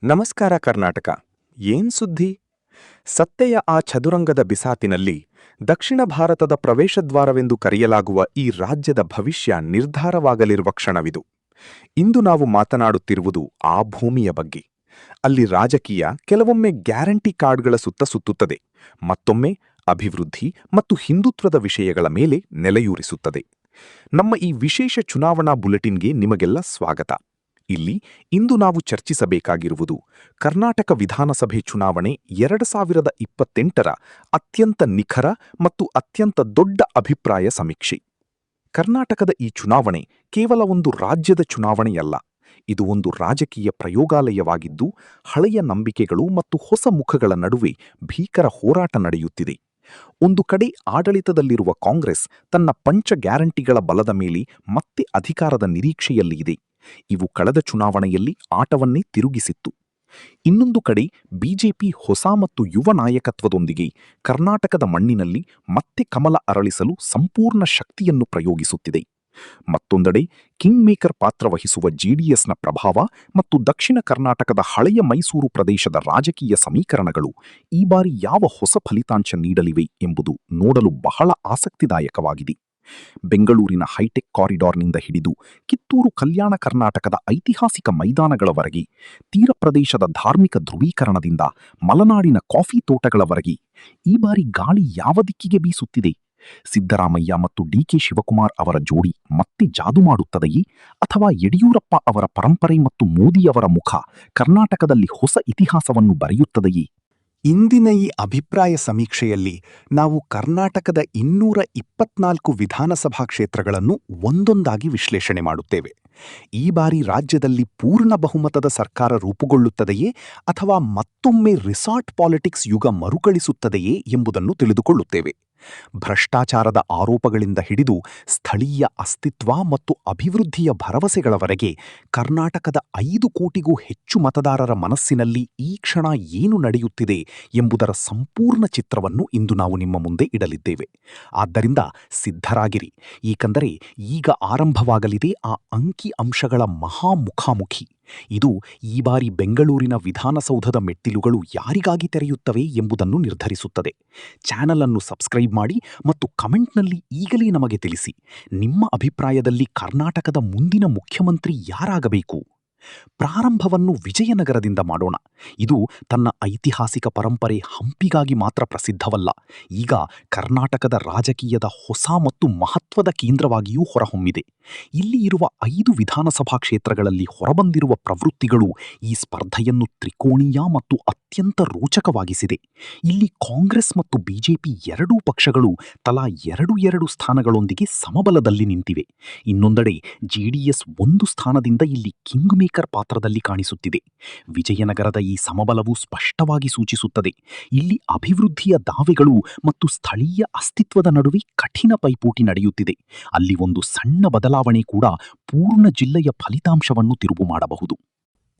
ನಮಸ್ಕಾರ ಕರ್ನಾಟಕ. ಏನ್ ಸುದ್ದಿ? ಸತ್ತೆಯ ಆ ಚದುರಂಗದ ಬಿಸಾತಿನಲ್ಲಿ ದಕ್ಷಿಣ ಭಾರತದ ಪ್ರವೇಶದ್ವಾರವೆಂದು ಕರೆಯಲಾಗುವ ಈ ರಾಜ್ಯದ ಭವಿಷ್ಯ ನಿರ್ಧಾರವಾಗಲಿರುವ ಕ್ಷಣವಿದು. ಇಂದು ನಾವು ಮಾತನಾಡುತ್ತಿರುವುದು ಆ ಭೂಮಿಯ ಬಗ್ಗೆ. ಅಲ್ಲಿ ರಾಜಕೀಯ ಕೆಲವೊಮ್ಮೆ ಗ್ಯಾರಂಟಿ ಕಾರ್ಡ್ಗಳ ಸುತ್ತ ಸುತ್ತುತ್ತದೆ, ಮತ್ತೊಮ್ಮೆ ಅಭಿವೃದ್ಧಿ ಮತ್ತು ಹಿಂದುತ್ವದ ವಿಷಯಗಳ ಮೇಲೆ ನೆಲೆಯೂರಿಸುತ್ತದೆ. ನಮ್ಮ ಈ ವಿಶೇಷ ಚುನಾವಣಾ ಬುಲೆಟಿನ್ಗೆ ನಿಮಗೆಲ್ಲ ಸ್ವಾಗತ. ಇಲ್ಲಿ ಇಂದು ನಾವು ಚರ್ಚಿಸಬೇಕಾಗಿರುವುದು ಕರ್ನಾಟಕ ವಿಧಾನಸಭೆ ಚುನಾವಣೆ 2028ರ ಅತ್ಯಂತ ನಿಖರ ಮತ್ತು ಅತ್ಯಂತ ದೊಡ್ಡ ಅಭಿಪ್ರಾಯ ಸಮೀಕ್ಷೆ. ಕರ್ನಾಟಕದ ಈ ಚುನಾವಣೆ ಕೇವಲ ಒಂದು ರಾಜ್ಯದ ಚುನಾವಣೆಯಲ್ಲ, ಇದು ಒಂದು ರಾಜಕೀಯ ಪ್ರಯೋಗಾಲಯವಾಗಿದ್ದು ಹಳೆಯ ನಂಬಿಕೆಗಳು ಮತ್ತು ಹೊಸ ಮುಖಗಳ ನಡುವೆ ಭೀಕರ ಹೋರಾಟ ನಡೆಯುತ್ತಿದೆ. ಒಂದು ಕಡೆ ಆಡಳಿತದಲ್ಲಿರುವ ಕಾಂಗ್ರೆಸ್ ತನ್ನ ಪಂಚ ಗ್ಯಾರಂಟಿಗಳ ಬಲದ ಮೇಲೆ ಮತ್ತೆ ಅಧಿಕಾರದ ನಿರೀಕ್ಷೆಯಲ್ಲಿ ಇದೆ. ಇವು ಕಳೆದ ಚುನಾವಣೆಯಲ್ಲಿ ಆಟವನ್ನೇ ತಿರುಗಿಸಿತ್ತು. ಇನ್ನೊಂದು ಕಡೆ ಬಿಜೆಪಿ ಹೊಸ ಮತ್ತು ಯುವ ನಾಯಕತ್ವದೊಂದಿಗೆ ಕರ್ನಾಟಕದ ಮಣ್ಣಿನಲ್ಲಿ ಮತ್ತೆ ಕಮಲ ಅರಳಿಸಲು ಸಂಪೂರ್ಣ ಶಕ್ತಿಯನ್ನು ಪ್ರಯೋಗಿಸುತ್ತಿದೆ. ಮತ್ತೊಂದೆಡೆ ಕಿಂಗ್ ಮೇಕರ್ ಪಾತ್ರ ವಹಿಸುವ ಜೆಡಿಎಸ್ನ ಪ್ರಭಾವ ಮತ್ತು ದಕ್ಷಿಣ ಕರ್ನಾಟಕದ ಹಳೆಯ ಮೈಸೂರು ಪ್ರದೇಶದ ರಾಜಕೀಯ ಸಮೀಕರಣಗಳು ಈ ಬಾರಿ ಯಾವ ಹೊಸ ಫಲಿತಾಂಶ ನೀಡಲಿವೆ ಎಂಬುದು ನೋಡಲು ಬಹಳ ಆಸಕ್ತಿದಾಯಕವಾಗಿದೆ. ಬೆಂಗಳೂರಿನ ಹೈಟೆಕ್ ಕಾರಿಡಾರ್ನಿಂದ ಹಿಡಿದು ಕಿತ್ತೂರು ಕಲ್ಯಾಣ ಕರ್ನಾಟಕದ ಐತಿಹಾಸಿಕ ಮೈದಾನಗಳವರೆಗೆ, ತೀರ ಪ್ರದೇಶದ ಧಾರ್ಮಿಕ ಧ್ರುವೀಕರಣದಿಂದ ಮಲೆನಾಡಿನ ಕಾಫಿ ತೋಟಗಳವರೆಗೆ ಈ ಬಾರಿ ಗಾಳಿ ಯಾವ ದಿಕ್ಕಿಗೆ ಬೀಸುತ್ತಿದೆ? ಸಿದ್ದರಾಮಯ್ಯ ಮತ್ತು ಡಿಕೆ ಶಿವಕುಮಾರ್ ಅವರ ಜೋಡಿ ಮತ್ತೆ ಜಾದು ಮಾಡುತ್ತದೆಯೇ, ಅಥವಾ ಯಡಿಯೂರಪ್ಪ ಅವರ ಪರಂಪರೆ ಮತ್ತು ಮೋದಿಯವರ ಮುಖ ಕರ್ನಾಟಕದಲ್ಲಿ ಹೊಸ ಇತಿಹಾಸವನ್ನು ಬರೆಯುತ್ತದೆಯೇ? ಇಂದಿನ ಈ ಅಭಿಪ್ರಾಯ ಸಮೀಕ್ಷೆಯಲ್ಲಿ ನಾವು ಕರ್ನಾಟಕದ 224 ವಿಧಾನಸಭಾ ಕ್ಷೇತ್ರಗಳನ್ನು ಒಂದೊಂದಾಗಿ ವಿಶ್ಲೇಷಣೆ ಮಾಡುತ್ತೇವೆ. ಈ ಬಾರಿ ರಾಜ್ಯದಲ್ಲಿ ಪೂರ್ಣ ಬಹುಮತದ ಸರ್ಕಾರ ರೂಪುಗೊಳ್ಳುತ್ತದೆಯೇ ಅಥವಾ ಮತ್ತೊಮ್ಮೆ ರಿಸಾರ್ಟ್ ಪಾಲಿಟಿಕ್ಸ್ ಯುಗ ಮರುಕಳಿಸುತ್ತದೆಯೇ ಎಂಬುದನ್ನು ತಿಳಿದುಕೊಳ್ಳುತ್ತೇವೆ. ಭ್ರಷ್ಟಾಚಾರದ ಆರೋಪಗಳಿಂದ ಹಿಡಿದು ಸ್ಥಳೀಯ ಅಸ್ತಿತ್ವ ಮತ್ತು ಅಭಿವೃದ್ಧಿಯ ಭರವಸೆಗಳವರೆಗೆ ಕರ್ನಾಟಕದ 5 ಕೋಟಿಗೂ ಹೆಚ್ಚು ಮತದಾರರ ಮನಸ್ಸಿನಲ್ಲಿ ಈ ಕ್ಷಣ ಏನು ನಡೆಯುತ್ತಿದೆ ಎಂಬುದರ ಸಂಪೂರ್ಣ ಚಿತ್ರವನ್ನು ಇಂದು ನಾವು ನಿಮ್ಮ ಮುಂದೆ ಇಡಲಿದ್ದೇವೆ. ಆದ್ದರಿಂದ ಸಿದ್ಧರಾಗಿರಿ, ಏಕೆಂದರೆ ಈಗ ಆರಂಭವಾಗಲಿದೆ ಆ ಅಂಕಿ ಅಂಶಗಳ ಮಹಾ ಮುಖಾಮುಖಿ. ಇದು ಈ ಬಾರಿ ಬೆಂಗಳೂರಿನ ವಿಧಾನಸೌಧದ ಮೆಟ್ಟಿಲುಗಳು ಯಾರಿಗಾಗಿ ತೆರೆಯುತ್ತವೆ ಎಂಬುದನ್ನು ನಿರ್ಧರಿಸುತ್ತದೆ. ಚಾನಲ್ ಅನ್ನು ಸಬ್ಸ್ಕ್ರೈಬ್ ಮಾಡಿ ಮತ್ತು ಕಮೆಂಟ್ನಲ್ಲಿ ಈಗಲೇ ನಮಗೆ ತಿಳಿಸಿ, ನಿಮ್ಮ ಅಭಿಪ್ರಾಯದಲ್ಲಿ ಕರ್ನಾಟಕದ ಮುಂದಿನ ಮುಖ್ಯಮಂತ್ರಿ ಯಾರಾಗಬೇಕು? ಪ್ರಾರಂಭವನ್ನು ವಿಜಯನಗರದಿಂದ ಮಾಡೋಣ. ಇದು ತನ್ನ ಐತಿಹಾಸಿಕ ಪರಂಪರೆ ಹಂಪಿಗಾಗಿ ಮಾತ್ರ ಪ್ರಸಿದ್ಧವಲ್ಲ, ಈಗ ಕರ್ನಾಟಕದ ರಾಜಕೀಯದ ಹೊಸ ಮತ್ತು ಮಹತ್ವದ ಕೇಂದ್ರವಾಗಿಯೂ ಹೊರಹೊಮ್ಮಿದೆ. ಇಲ್ಲಿ ಇರುವ 5 ವಿಧಾನಸಭಾ ಕ್ಷೇತ್ರಗಳಲ್ಲಿ ಹೊರಬಂದಿರುವ ಪ್ರವೃತ್ತಿಗಳು ಈ ಸ್ಪರ್ಧೆಯನ್ನು ತ್ರಿಕೋಣೀಯ ಮತ್ತು ಅತ್ಯಂತ ರೋಚಕವಾಗಿಸಿದೆ. ಇಲ್ಲಿ ಕಾಂಗ್ರೆಸ್ ಮತ್ತು ಬಿಜೆಪಿ ಎರಡೂ ಪಕ್ಷಗಳು ತಲಾ 2 ಸ್ಥಾನಗಳೊಂದಿಗೆ ಸಮಬಲದಲ್ಲಿ ನಿಂತಿವೆ. ಇನ್ನೊಂದೆಡೆ ಜೆಡಿಎಸ್ 1 ಸ್ಥಾನದಿಂದ ಇಲ್ಲಿ ಕಿಂಗ್ ಮೇಕರ್ ಪಾತ್ರದಲ್ಲಿ ಕಾಣಿಸುತ್ತಿದೆ. ವಿಜಯನಗರದ ಈ ಸಮಬಲವು ಸ್ಪಷ್ಟವಾಗಿ ಸೂಚಿಸುತ್ತದೆ, ಇಲ್ಲಿ ಅಭಿವೃದ್ಧಿಯ ದಾವೆಗಳು ಮತ್ತು ಸ್ಥಳೀಯ ಅಸ್ತಿತ್ವದ ನಡುವೆ ಕಠಿಣ ಪೈಪೋಟಿ ನಡೆಯುತ್ತಿದೆ. ಅಲ್ಲಿ ಒಂದು ಸಣ್ಣ ಬದಲಾವಣೆ ಕೂಡ ಪೂರ್ಣ ಜಿಲ್ಲೆಯ ಫಲಿತಾಂಶವನ್ನು ತಿರುವು ಮಾಡಬಹುದು.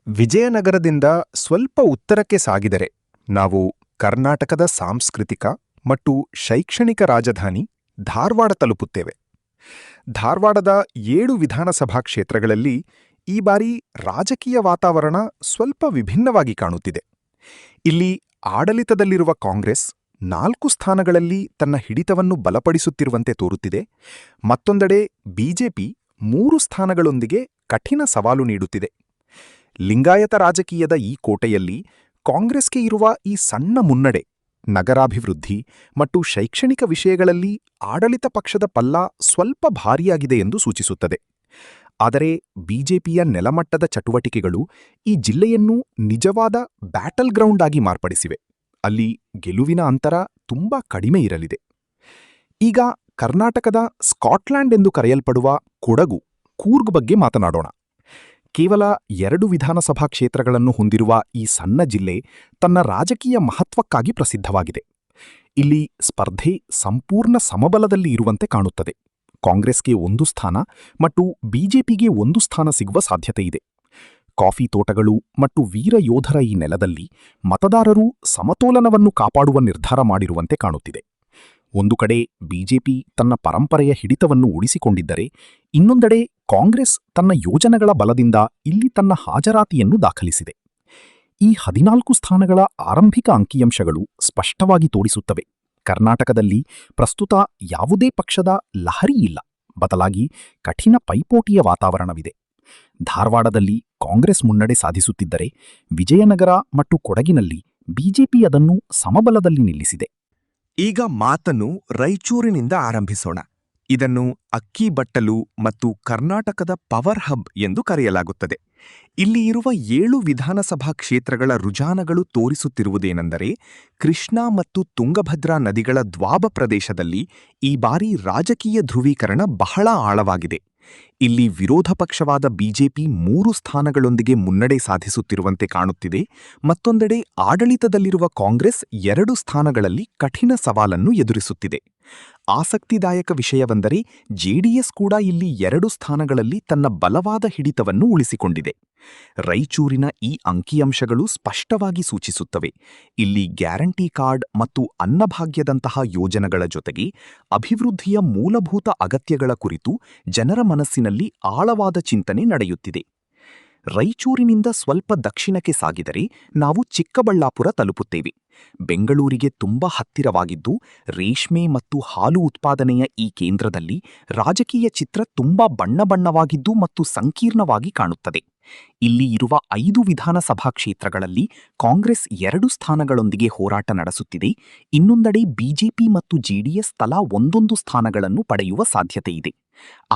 ವಿಜಯನಗರದಿಂದ ಸ್ವಲ್ಪ ಉತ್ತರಕ್ಕೆ ಸಾಗಿದರೆ ನಾವು ಕರ್ನಾಟಕದ ಸಾಂಸ್ಕೃತಿಕ ಮತ್ತು ಶೈಕ್ಷಣಿಕ ರಾಜಧಾನಿ ಧಾರವಾಡ ತಲುಪುತ್ತೇವೆ. ಧಾರವಾಡದ 7 ವಿಧಾನಸಭಾ ಕ್ಷೇತ್ರಗಳಲ್ಲಿ ಈ ಬಾರಿ ರಾಜಕೀಯ ವಾತಾವರಣ ಸ್ವಲ್ಪ ವಿಭಿನ್ನವಾಗಿ ಕಾಣುತ್ತಿದೆ. ಇಲ್ಲಿ ಆಡಳಿತದಲ್ಲಿರುವ ಕಾಂಗ್ರೆಸ್ 4 ಸ್ಥಾನಗಳಲ್ಲಿ ತನ್ನ ಹಿಡಿತವನ್ನು ಬಲಪಡಿಸುತ್ತಿರುವಂತೆ ತೋರುತ್ತಿದೆ. ಮತ್ತೊಂದೆಡೆ ಬಿಜೆಪಿ 3 ಸ್ಥಾನಗಳೊಂದಿಗೆ ಕಠಿಣ ಸವಾಲು ನೀಡುತ್ತಿದೆ. ಲಿಂಗಾಯತ ರಾಜಕೀಯದ ಈ ಕೋಟೆಯಲ್ಲಿ ಕಾಂಗ್ರೆಸ್ಗೆ ಇರುವ ಈ ಸಣ್ಣ ಮುನ್ನಡೆ ನಗರಾಭಿವೃದ್ಧಿ ಮತ್ತು ಶೈಕ್ಷಣಿಕ ವಿಷಯಗಳಲ್ಲಿ ಆಡಳಿತ ಪಕ್ಷದ ಪಲ್ಲ ಸ್ವಲ್ಪ ಭಾರಿಯಾಗಿದೆ ಎಂದು ಸೂಚಿಸುತ್ತದೆ. ಆದರೆ ಬಿಜೆಪಿಯ ನೆಲಮಟ್ಟದ ಚಟುವಟಿಕೆಗಳು ಈ ಜಿಲ್ಲೆಯನ್ನು ನಿಜವಾದ ಬ್ಯಾಟಲ್ ಗ್ರೌಂಡ್ ಆಗಿ ಮಾರ್ಪಡಿಸಿವೆ. ಅಲ್ಲಿ ಗೆಲುವಿನ ಅಂತರ ತುಂಬಾ ಕಡಿಮೆ ಇರಲಿದೆ. ಈಗ ಕರ್ನಾಟಕದ ಸ್ಕಾಟ್ಲ್ಯಾಂಡ್ ಎಂದು ಕರೆಯಲ್ಪಡುವ ಕೊಡಗು, ಕೂರ್ಗ್ ಬಗ್ಗೆ ಮಾತನಾಡೋಣ. ಕೇವಲ 2 ವಿಧಾನಸಭಾ ಕ್ಷೇತ್ರಗಳನ್ನು ಹೊಂದಿರುವ ಈ ಸಣ್ಣ ಜಿಲ್ಲೆ ತನ್ನ ರಾಜಕೀಯ ಮಹತ್ವಕ್ಕಾಗಿ ಪ್ರಸಿದ್ಧವಾಗಿದೆ. ಇಲ್ಲಿ ಸ್ಪರ್ಧೆ ಸಂಪೂರ್ಣ ಸಮಬಲದಲ್ಲಿ ಇರುವಂತೆ ಕಾಣುತ್ತದೆ. ಕಾಂಗ್ರೆಸ್ಗೆ 1 ಸ್ಥಾನ ಮತ್ತು ಬಿಜೆಪಿಗೆ 1 ಸ್ಥಾನ ಸಿಗುವ ಸಾಧ್ಯತೆ ಇದೆ. ಕಾಫಿ ತೋಟಗಳು ಮತ್ತು ವೀರ ಯೋಧರ ಈ ನೆಲದಲ್ಲಿ ಮತದಾರರು ಸಮತೋಲನವನ್ನು ಕಾಪಾಡುವ ನಿರ್ಧಾರ ಮಾಡಿರುವಂತೆ ಕಾಣುತ್ತಿದೆ. ಒಂದು ಕಡೆ ಬಿಜೆಪಿ ತನ್ನ ಪರಂಪರೆಯ ಹಿಡಿತವನ್ನು ಉಳಿಸಿಕೊಂಡಿದ್ದರೆ, ಇನ್ನೊಂದೆಡೆ ಕಾಂಗ್ರೆಸ್ ತನ್ನ ಯೋಜನೆಗಳ ಬಲದಿಂದ ಇಲ್ಲಿ ತನ್ನ ಹಾಜರಾತಿಯನ್ನು ದಾಖಲಿಸಿದೆ. ಈ 14 ಸ್ಥಾನಗಳ ಆರಂಭಿಕ ಅಂಕಿಅಂಶಗಳು ಸ್ಪಷ್ಟವಾಗಿ ತೋರಿಸುತ್ತವೆ. ಕರ್ನಾಟಕದಲ್ಲಿ ಪ್ರಸ್ತುತ ಯಾವುದೇ ಪಕ್ಷದ ಲಹರಿ ಇಲ್ಲ, ಬದಲಾಗಿ ಕಠಿಣ ಪೈಪೋಟಿಯ ವಾತಾವರಣವಿದೆ. ಧಾರವಾಡದಲ್ಲಿ ಕಾಂಗ್ರೆಸ್ ಮುನ್ನಡೆ ಸಾಧಿಸುತ್ತಿದ್ದರೆ, ವಿಜಯನಗರ ಮತ್ತು ಕೊಡಗಿನಲ್ಲಿ ಬಿಜೆಪಿ ಅದನ್ನು ಸಮಬಲದಲ್ಲಿ ನಿಲ್ಲಿಸಿದೆ. ಈಗ ಮಾತನ್ನು ರಾಯಚೂರಿನಿಂದ ಆರಂಭಿಸೋಣ. ಇದನ್ನು ಅಕ್ಕಿಬಟ್ಟಲು ಮತ್ತು ಕರ್ನಾಟಕದ ಪವರ್ ಹಬ್ ಎಂದು ಕರೆಯಲಾಗುತ್ತದೆ. ಇಲ್ಲಿ ಇರುವ 7 ವಿಧಾನಸಭಾ ಕ್ಷೇತ್ರಗಳ ರುಜಾನಗಳು ತೋರಿಸುತ್ತಿರುವುದೇನೆಂದರೆ, ಕೃಷ್ಣಾ ಮತ್ತು ತುಂಗಭದ್ರಾ ನದಿಗಳ ದ್ವಾಬ ಪ್ರದೇಶದಲ್ಲಿ ಈ ಬಾರಿ ರಾಜಕೀಯ ಧ್ರುವೀಕರಣ ಬಹಳ ಆಳವಾಗಿದೆ. ಇಲ್ಲಿ ವಿರೋಧ ಪಕ್ಷವಾದ ಬಿಜೆಪಿ 3 ಸ್ಥಾನಗಳೊಂದಿಗೆ ಮುನ್ನಡೆ ಸಾಧಿಸುತ್ತಿರುವಂತೆ ಕಾಣುತ್ತಿದೆ. ಮತ್ತೊಂದೆಡೆ ಆಡಳಿತದಲ್ಲಿರುವ ಕಾಂಗ್ರೆಸ್ 2 ಸ್ಥಾನಗಳಲ್ಲಿ ಕಠಿಣ ಸವಾಲನ್ನು ಎದುರಿಸುತ್ತಿದೆ. ಆಸಕ್ತಿದಾಯಕ ವಿಷಯವೆಂದರೆ, ಜೆಡಿಎಸ್ ಕೂಡ ಇಲ್ಲಿ 2 ಸ್ಥಾನಗಳಲ್ಲಿ ತನ್ನ ಬಲವಾದ ಹಿಡಿತವನ್ನು ಉಳಿಸಿಕೊಂಡಿದೆ. ರಾಯಚೂರಿನ ಈ ಅಂಕಿಅಂಶಗಳು ಸ್ಪಷ್ಟವಾಗಿ ಸೂಚಿಸುತ್ತವೆ, ಇಲ್ಲಿ ಗ್ಯಾರಂಟಿ ಕಾರ್ಡ್ ಮತ್ತು ಅನ್ನಭಾಗ್ಯದಂತಹ ಯೋಜನೆಗಳ ಜೊತೆಗೆ ಅಭಿವೃದ್ಧಿಯ ಮೂಲಭೂತ ಅಗತ್ಯಗಳ ಕುರಿತು ಜನರ ಮನಸ್ಸಿನಲ್ಲಿ ಆಳವಾದ ಚಿಂತನೆ ನಡೆಯುತ್ತಿದೆ. ರಾಯಚೂರಿನಿಂದ ಸ್ವಲ್ಪ ದಕ್ಷಿಣಕ್ಕೆ ಸಾಗಿದರೆ ನಾವು ಚಿಕ್ಕಬಳ್ಳಾಪುರ ತಲುಪುತ್ತೇವೆ. ಬೆಂಗಳೂರಿಗೆ ತುಂಬ ಹತ್ತಿರವಾಗಿದ್ದು, ರೇಷ್ಮೆ ಮತ್ತು ಹಾಲು ಉತ್ಪಾದನೆಯ ಈ ಕೇಂದ್ರದಲ್ಲಿ ರಾಜಕೀಯ ಚಿತ್ರ ತುಂಬ ಬಣ್ಣವಾಗಿದ್ದು ಮತ್ತು ಸಂಕೀರ್ಣವಾಗಿ ಕಾಣುತ್ತದೆ. ಇಲ್ಲಿ ಇರುವ 5 ವಿಧಾನಸಭಾ ಕ್ಷೇತ್ರಗಳಲ್ಲಿ ಕಾಂಗ್ರೆಸ್ 2 ಸ್ಥಾನಗಳೊಂದಿಗೆ ಹೋರಾಟ ನಡೆಸುತ್ತಿದೆ. ಇನ್ನೊಂದೆಡೆ ಬಿಜೆಪಿ ಮತ್ತು ಜೆಡಿಎಸ್ ತಲಾ 1 ಸ್ಥಾನಗಳನ್ನು ಪಡೆಯುವ ಸಾಧ್ಯತೆಯಿದೆ.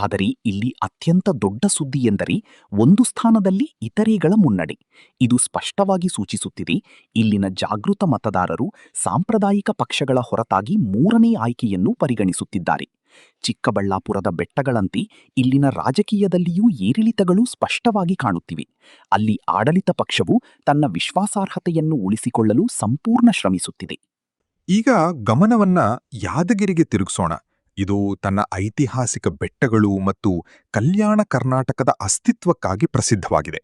ಆದರೆ ಇಲ್ಲಿ ಅತ್ಯಂತ ದೊಡ್ಡ ಸುದ್ದಿ ಎಂದರೆ, 1 ಸ್ಥಾನದಲ್ಲಿ ಇತರೆಗಳ ಮುನ್ನಡೆ. ಇದು ಸ್ಪಷ್ಟವಾಗಿ ಸೂಚಿಸುತ್ತಿದೆ, ಇಲ್ಲಿನ ಜಾಗೃತ ಮತದಾರರು ಸಾಂಪ್ರದಾಯಿಕ ಪಕ್ಷಗಳ ಹೊರತಾಗಿ 3ನೇ ಆಯ್ಕೆಯನ್ನು ಪರಿಗಣಿಸುತ್ತಿದ್ದಾರೆ. ಚಿಕ್ಕಬಳ್ಳಾಪುರದ ಬೆಟ್ಟಗಳಂತೆ ಇಲ್ಲಿನ ರಾಜಕೀಯದಲ್ಲಿಯೂ ಏರಿಳಿತಗಳು ಸ್ಪಷ್ಟವಾಗಿ ಕಾಣುತ್ತಿವೆ. ಅಲ್ಲಿ ಆಡಳಿತ ಪಕ್ಷವು ತನ್ನ ವಿಶ್ವಾಸಾರ್ಹತೆಯನ್ನು ಉಳಿಸಿಕೊಳ್ಳಲು ಸಂಪೂರ್ಣ ಶ್ರಮಿಸುತ್ತಿದೆ. ಈಗ ಗಮನವನ್ನ ಯಾದಗಿರಿಗೆ ತಿರುಗಿಸೋಣ. ಇದು ತನ್ನ ಐತಿಹಾಸಿಕ ಬೆಟ್ಟಗಳು ಮತ್ತು ಕಲ್ಯಾಣ ಕರ್ನಾಟಕದ ಅಸ್ತಿತ್ವಕ್ಕಾಗಿ ಪ್ರಸಿದ್ಧವಾಗಿದೆ.